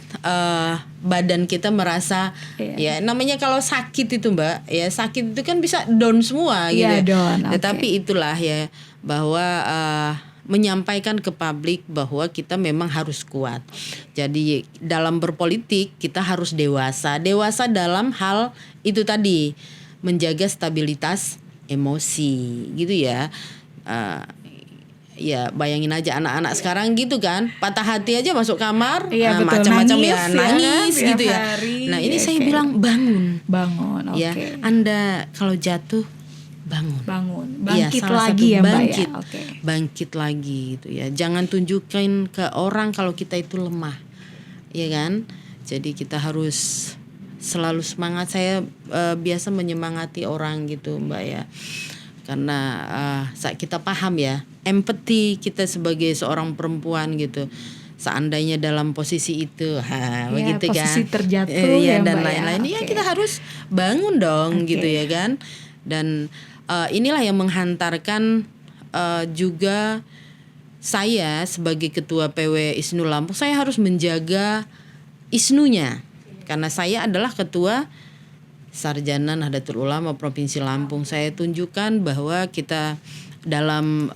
badan kita merasa ya, namanya kalau sakit itu Mbak ya, sakit itu kan bisa down semua gitu. Tetapi itulah ya, bahwa menyampaikan ke publik bahwa kita memang harus kuat. Jadi dalam berpolitik kita harus dewasa dalam hal itu tadi, menjaga stabilitas emosi gitu ya. Ya bayangin aja anak-anak sekarang gitu kan, patah hati aja masuk kamar, macam-macam ya, nangis gitu ya. Nah ini saya bilang bangun. Ya, Anda kalau jatuh bangkit ya, lagi ya Mbak ya. Bangkit lagi gitu ya. Jangan tunjukkan ke orang kalau kita itu lemah, ya kan. Jadi kita harus selalu semangat. Saya biasa menyemangati orang gitu Mbak ya, karena kita paham ya, empati kita sebagai seorang perempuan gitu. Seandainya dalam posisi itu, begitu kan,
posisi terjatuh
dan lain-lain, ya kita harus bangun dong gitu ya kan. Dan inilah yang menghantarkan juga saya sebagai ketua PW ISNU Lampung, saya harus menjaga ISNU-nya karena saya adalah ketua Sarjana Nahdlatul Ulama Provinsi Lampung. Saya tunjukkan bahwa kita dalam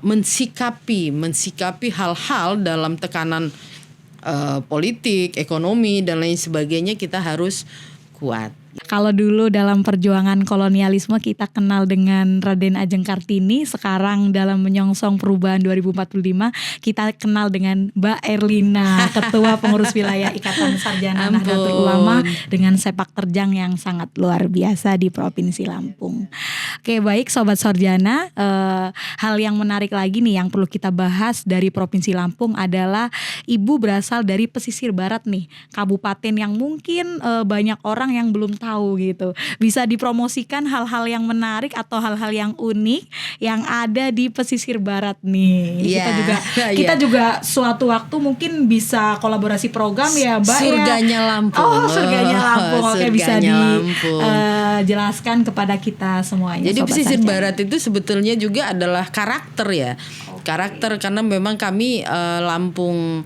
mensikapi hal-hal dalam tekanan politik, ekonomi dan lain sebagainya, kita harus kuat.
Kalau dulu dalam perjuangan kolonialisme kita kenal dengan Raden Ajeng Kartini, sekarang dalam menyongsong perubahan 2045 kita kenal dengan Mbak Erlina, Ketua Pengurus Wilayah Ikatan Sarjana Nahdlatul Ulama dengan sepak terjang yang sangat luar biasa di Provinsi Lampung. Oke, baik Sobat Sarjana, hal yang menarik lagi nih yang perlu kita bahas dari Provinsi Lampung adalah Ibu berasal dari pesisir barat nih, kabupaten yang mungkin banyak orang yang belum tahu gitu. Bisa dipromosikan hal-hal yang menarik atau hal-hal yang unik yang ada di pesisir barat nih. Kita juga suatu waktu mungkin bisa kolaborasi program ya, Mbak.
Surganya Lampung.
Oh, surganya Lampung. Oke, bisa dijelaskan kepada kita semuanya.
Jadi pesisir barat itu sebetulnya juga adalah karakter ya. Karakter karena memang kami Lampung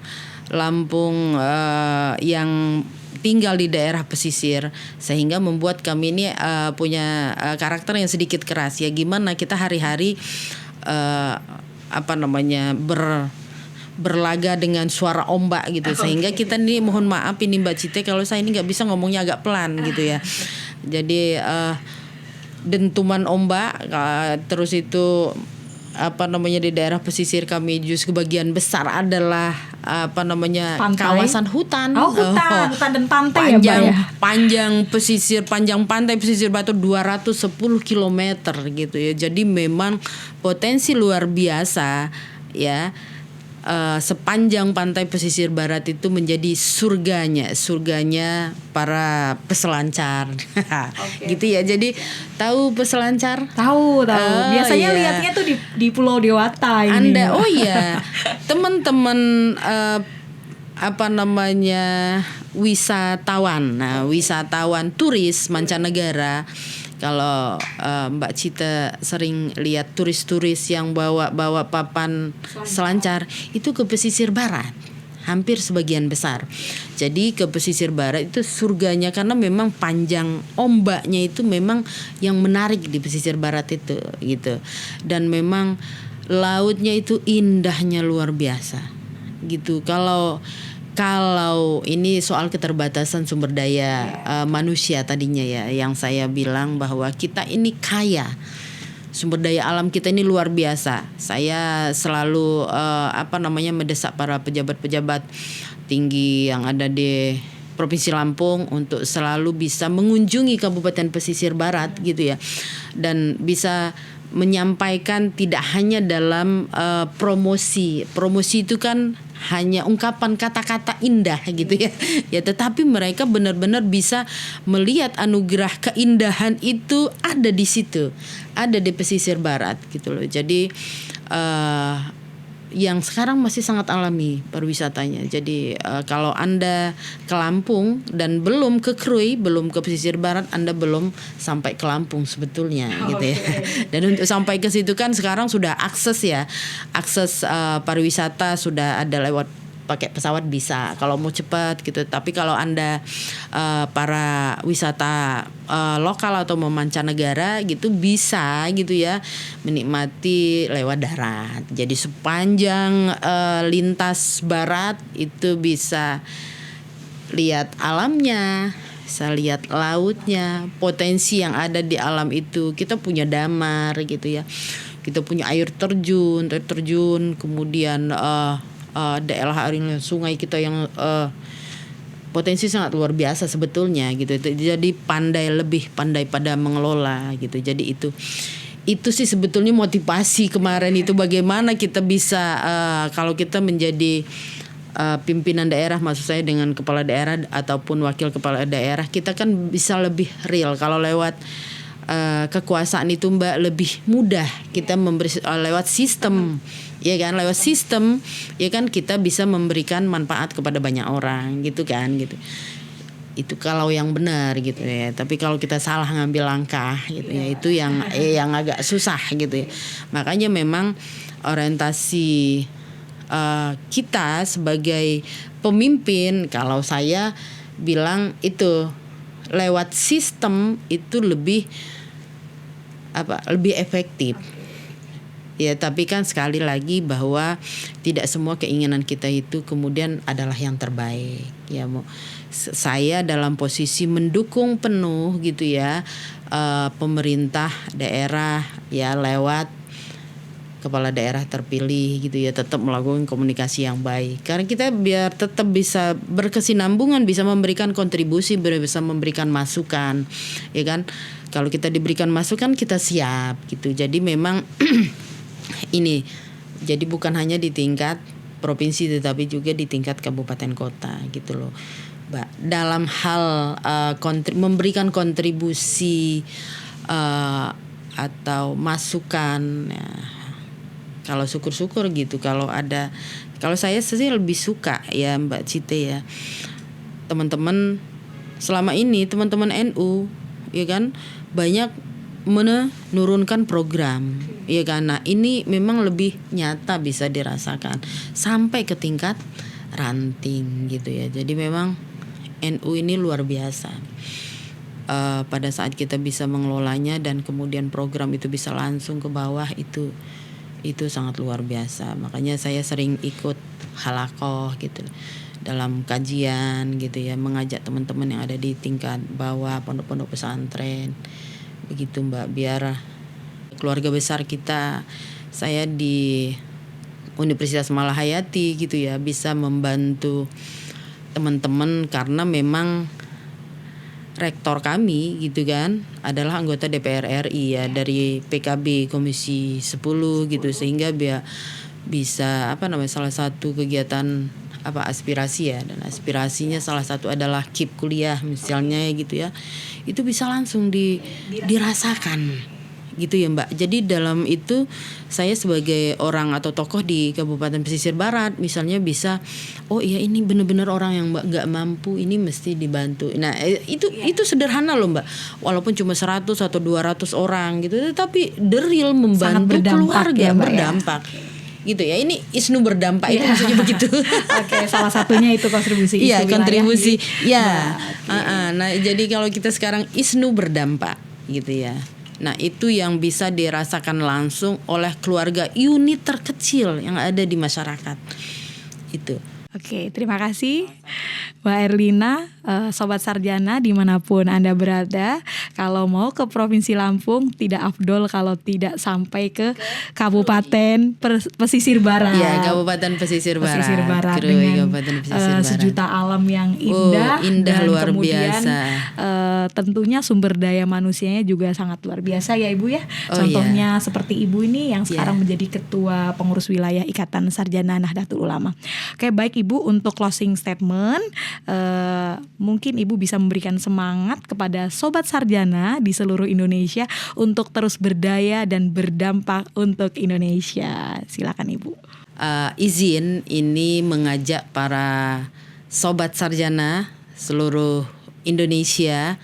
yang tinggal di daerah pesisir, sehingga membuat kami ini punya karakter yang sedikit keras ya. Gimana kita hari-hari berlaga dengan suara ombak gitu, sehingga kita nih, mohon maaf ini Mbak Cite kalau saya ini nggak bisa ngomongnya agak pelan gitu ya. Jadi dentuman ombak, terus itu di daerah pesisir kami justru sebagian besar adalah kawasan hutan.
Hutan dan pantai ya, Mbak ya.
Panjang pantai pesisir Batu 210 km gitu ya. Jadi memang potensi luar biasa ya. Sepanjang pantai pesisir barat itu menjadi surganya para peselancar. Gitu ya. Jadi tahu peselancar?
Tahu. Biasanya lihatnya tuh di Pulau Dewata ini.
Teman-teman wisatawan turis mancanegara. Kalau Mbak Cita sering lihat turis-turis yang bawa papan selancar itu ke pesisir barat, hampir sebagian besar. Jadi ke pesisir barat itu surganya karena memang panjang ombaknya itu memang yang menarik di pesisir barat itu gitu. Dan memang lautnya itu indahnya luar biasa gitu. Kalau ini soal keterbatasan sumber daya manusia tadinya ya, yang saya bilang bahwa kita ini kaya, sumber daya alam kita ini luar biasa. Saya selalu mendesak para pejabat-pejabat tinggi yang ada di Provinsi Lampung untuk selalu bisa mengunjungi Kabupaten Pesisir Barat gitu ya, dan bisa menyampaikan tidak hanya dalam promosi itu kan hanya ungkapan kata-kata indah gitu ya. Ya, tetapi mereka benar-benar bisa melihat anugerah keindahan itu ada di situ, ada di pesisir barat gitu loh. Jadi yang sekarang masih sangat alami pariwisatanya. Jadi kalau Anda ke Lampung dan belum ke Krui, belum ke pesisir barat, Anda belum sampai ke Lampung sebetulnya gitu ya. Dan untuk sampai ke situ kan sekarang sudah akses pariwisata sudah ada lewat pakai pesawat bisa kalau mau cepat gitu. Tapi kalau Anda para wisata lokal atau mancanegara gitu bisa gitu ya menikmati lewat darat. Jadi sepanjang lintas barat itu bisa lihat alamnya, bisa lihat lautnya, potensi yang ada di alam itu. Kita punya damar gitu ya. Kita punya air terjun, kemudian daerah aliran sungai kita yang potensi sangat luar biasa sebetulnya gitu. Jadi lebih pandai pada mengelola gitu. Jadi itu sih sebetulnya motivasi kemarin itu, bagaimana kita bisa kalau kita menjadi pimpinan daerah, maksud saya dengan kepala daerah ataupun wakil kepala daerah, kita kan bisa lebih real. Kalau lewat kekuasaan itu Mbak lebih mudah kita memberi lewat sistem. Ya kan, lewat sistem ya kan kita bisa memberikan manfaat kepada banyak orang gitu kan gitu. Itu kalau yang benar gitu ya. Tapi kalau kita salah ngambil langkah gitu ya, itu yang agak susah gitu ya. Makanya memang orientasi kita sebagai pemimpin, kalau saya bilang itu lewat sistem itu lebih efektif. Ya, tapi kan sekali lagi bahwa tidak semua keinginan kita itu kemudian adalah yang terbaik. Ya, saya dalam posisi mendukung penuh gitu ya, pemerintah daerah ya lewat kepala daerah terpilih gitu ya, tetap melakukan komunikasi yang baik. Karena kita biar tetap bisa berkesinambungan, bisa memberikan kontribusi, bisa memberikan masukan, ya kan? Kalau kita diberikan masukan kita siap gitu. Jadi memang ini, jadi bukan hanya di tingkat provinsi tetapi juga di tingkat kabupaten kota gitu loh, Mbak. Dalam hal memberikan kontribusi atau masukan ya, kalau syukur-syukur gitu kalau ada. Kalau saya sih lebih suka ya Mbak Cite ya, teman-teman selama ini teman-teman NU ya kan banyak menurunkan program ya kan. Nah ini memang lebih nyata bisa dirasakan sampai ke tingkat ranting gitu ya. Jadi memang NU ini luar biasa pada saat kita bisa mengelolanya dan kemudian program itu bisa langsung ke bawah, itu sangat luar biasa. Makanya saya sering ikut halakoh gitu dalam kajian gitu ya, mengajak teman-teman yang ada di tingkat bawah pondok-pondok pesantren begitu Mbak, biar keluarga besar kita, saya di Universitas Malahayati gitu ya, bisa membantu teman-teman karena memang rektor kami gitu kan adalah anggota DPR RI ya, dari PKB Komisi 10 gitu, sehingga bisa salah satu kegiatan aspirasi ya, dan aspirasinya salah satu adalah KIP kuliah misalnya gitu ya, itu bisa langsung dirasakan gitu ya Mbak. Jadi dalam itu saya sebagai orang atau tokoh di Kabupaten Pesisir Barat misalnya bisa, oh iya ini benar-benar orang yang nggak mampu, ini mesti dibantu. Nah itu sederhana loh Mbak, walaupun cuma 100 atau 200 orang gitu, tapi the real membantu keluarga
ya, Mbak,
berdampak gitu ya. Ini ISNU berdampak itu maksudnya begitu.
Oke, salah satunya itu kontribusi ISNU.
Iya, kontribusi
ya.
Nah jadi kalau kita sekarang ISNU berdampak gitu ya. Nah itu yang bisa dirasakan langsung oleh keluarga unit terkecil yang ada di masyarakat itu.
Oke, terima kasih Mbak Erlina, Sobat Sarjana dimanapun Anda berada. Kalau mau ke Provinsi Lampung tidak afdol kalau tidak sampai ke Kabupaten Pesisir Barat.
Ya, Kabupaten Pesisir Barat.
Pesisir Barat
dengan
sejuta alam yang indah,
dan
luar
kemudian,
biasa. Tentunya sumber daya manusianya juga sangat luar biasa ya Ibu ya. Contohnya seperti Ibu ini yang sekarang menjadi Ketua Pengurus Wilayah Ikatan Sarjana Nahdlatul Ulama. Oke, baik Ibu, untuk closing statement mungkin Ibu bisa memberikan semangat kepada Sobat Sarjana di seluruh Indonesia untuk terus berdaya dan berdampak untuk Indonesia. Silakan Ibu.
Izin ini mengajak para Sobat Sarjana seluruh Indonesia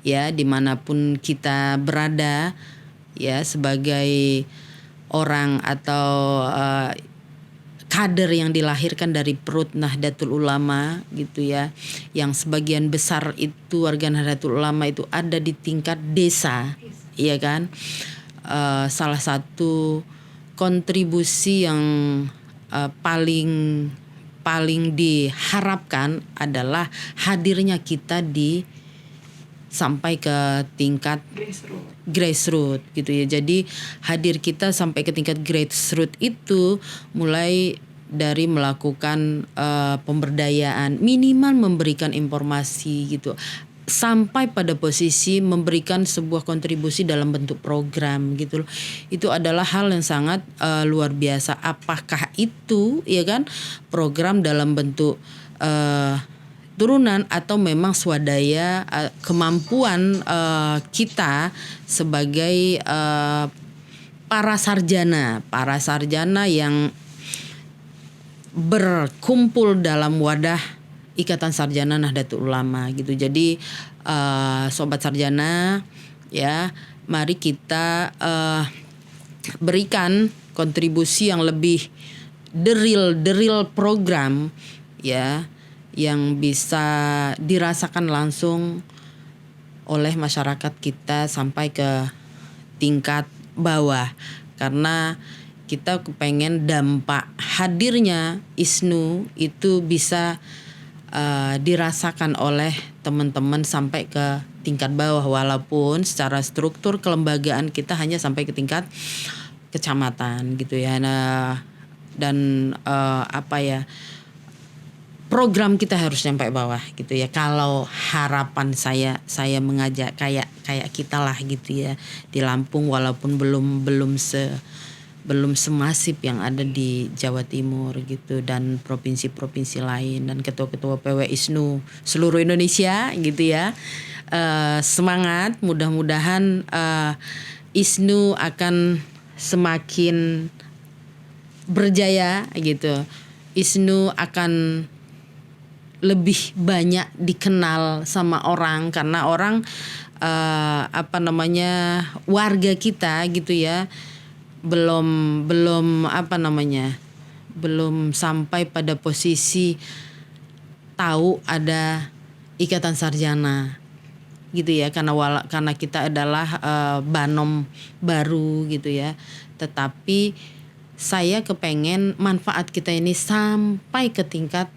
ya, dimanapun kita berada ya, sebagai orang atau kader yang dilahirkan dari perut Nahdlatul Ulama gitu ya, yang sebagian besar itu warga Nahdlatul Ulama itu ada di tingkat desa, ya kan. Salah satu kontribusi yang paling diharapkan adalah hadirnya kita sampai ke tingkat grassroots gitu ya. Jadi hadir kita sampai ke tingkat grassroots itu mulai dari melakukan pemberdayaan, minimal memberikan informasi gitu, sampai pada posisi memberikan sebuah kontribusi dalam bentuk program gitu loh. Itu adalah hal yang sangat luar biasa. Apakah itu ya kan program dalam bentuk turunan atau memang swadaya kemampuan kita sebagai para sarjana yang berkumpul dalam wadah Ikatan Sarjana Nahdlatul Ulama gitu. Jadi Sobat Sarjana ya, mari kita berikan kontribusi yang lebih the real program ya, yang bisa dirasakan langsung oleh masyarakat kita sampai ke tingkat bawah. Karena kita kepengen dampak hadirnya ISNU itu bisa dirasakan oleh teman-teman sampai ke tingkat bawah, walaupun secara struktur kelembagaan kita hanya sampai ke tingkat kecamatan gitu ya. Nah, dan program kita harus sampai bawah gitu ya. Kalau harapan saya mengajak kayak kita lah gitu ya di Lampung, walaupun belum semasif yang ada di Jawa Timur gitu dan provinsi-provinsi lain, dan ketua-ketua PW ISNU seluruh Indonesia gitu ya. Semangat, mudah-mudahan ISNU akan semakin berjaya gitu. ISNU akan lebih banyak dikenal sama orang, karena orang warga kita gitu ya belum sampai pada posisi tahu ada ikatan sarjana gitu ya, karena kita adalah banom baru gitu ya. Tetapi saya kepengen manfaat kita ini sampai ke tingkat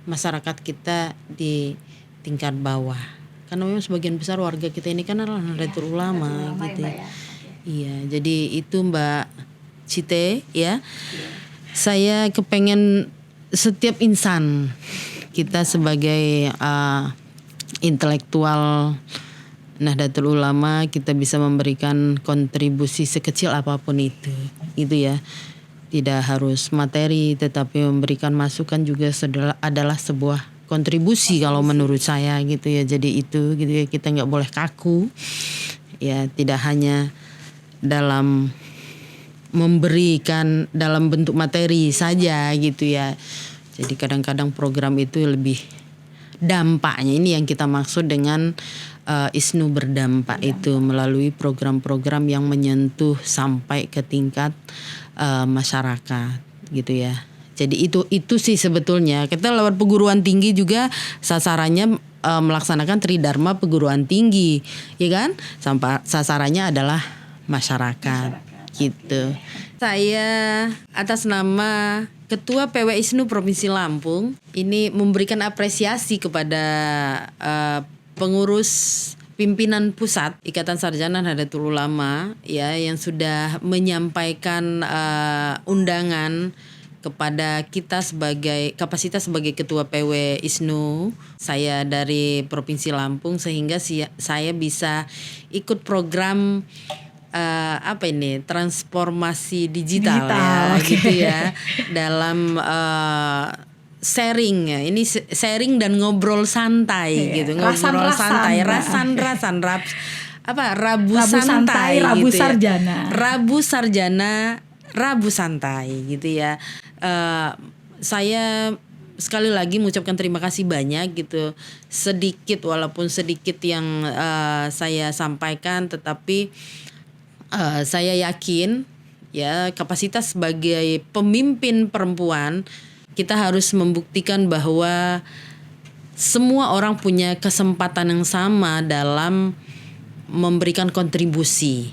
masyarakat kita di tingkat bawah, karena memang sebagian besar warga kita ini kan adalah Nahdlatul Ulama gitu ya. Iya, jadi itu Mbak Cite ya. Saya kepengen setiap insan kita sebagai intelektual Nahdlatul Ulama kita bisa memberikan kontribusi sekecil apapun itu gitu ya. Tidak harus materi, tetapi memberikan masukan juga adalah sebuah kontribusi kalau menurut saya gitu ya. Jadi itu gitu ya, kita nggak boleh kaku ya, tidak hanya dalam memberikan dalam bentuk materi saja gitu ya. Jadi kadang-kadang program itu lebih dampaknya, ini yang kita maksud dengan ISNU berdampak itu melalui program-program yang menyentuh sampai ke tingkat masyarakat gitu ya. Jadi itu sih sebetulnya kita lewat perguruan tinggi juga sasarannya melaksanakan tridharma perguruan tinggi, ya kan? Sampai sasarannya adalah masyarakat gitu. Saya atas nama Ketua PW ISNU Provinsi Lampung ini memberikan apresiasi kepada pengurus pimpinan pusat Ikatan Sarjana Nahdlatul Ulama ya, yang sudah menyampaikan undangan kepada kita sebagai kapasitas sebagai Ketua PW ISNU saya dari Provinsi Lampung, sehingga saya bisa ikut program transformasi digital ya, gitu ya, dalam sharing ya. Ini sharing dan ngobrol santai gitu, ngobrol santai, Rabu santai,
Rabu
gitu
Sarjana.
Ya. Rabu santai gitu ya. Saya sekali lagi mengucapkan terima kasih banyak gitu. Sedikit, walaupun sedikit yang saya sampaikan, tetapi saya yakin ya kapasitas sebagai pemimpin perempuan kita harus membuktikan bahwa semua orang punya kesempatan yang sama dalam memberikan kontribusi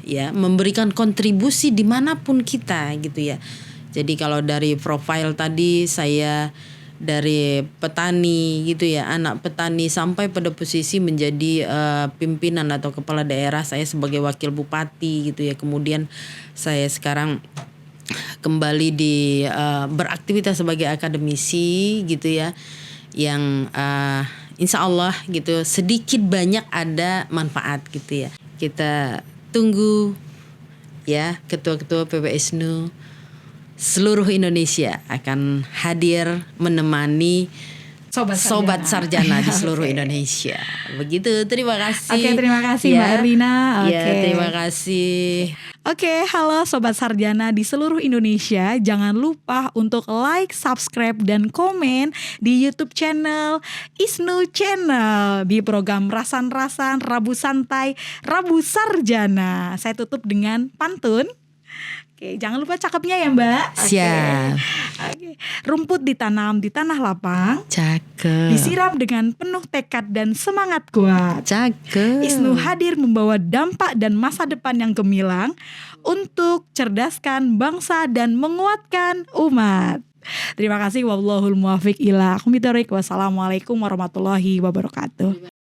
ya, memberikan kontribusi dimanapun kita gitu ya. Jadi kalau dari profil tadi saya dari petani gitu ya, anak petani sampai pada posisi menjadi pimpinan atau kepala daerah, saya sebagai wakil bupati gitu ya. Kemudian saya sekarang kembali beraktivitas sebagai akademisi gitu ya, yang insya Allah gitu sedikit banyak ada manfaat gitu ya. Kita tunggu ya, ketua-ketua PW ISNU seluruh Indonesia akan hadir menemani sobat sarjana di seluruh Indonesia. Begitu, terima kasih.
Oke, terima kasih Mbak Erlina.
Ya, terima kasih.
Oke, halo Sobat Sarjana di seluruh Indonesia. Jangan lupa untuk like, subscribe, dan komen di YouTube channel ISNU Channel di program Rasan-Rasan, Rabu Santai, Rabu Sarjana. Saya tutup dengan pantun. Oke, jangan lupa cakepnya ya Mbak. Oke.
Siap.
Oke. Rumput ditanam di tanah lapang,
Cakep.
disiram dengan penuh tekad dan semangat kuat.
Cakep.
Isnu hadir membawa dampak dan masa depan yang gemilang untuk cerdaskan bangsa dan menguatkan umat. Terima kasih. Wallahul muwaffiq ila aqwamit thoriq. Wassalamualaikum warahmatullahi wabarakatuh.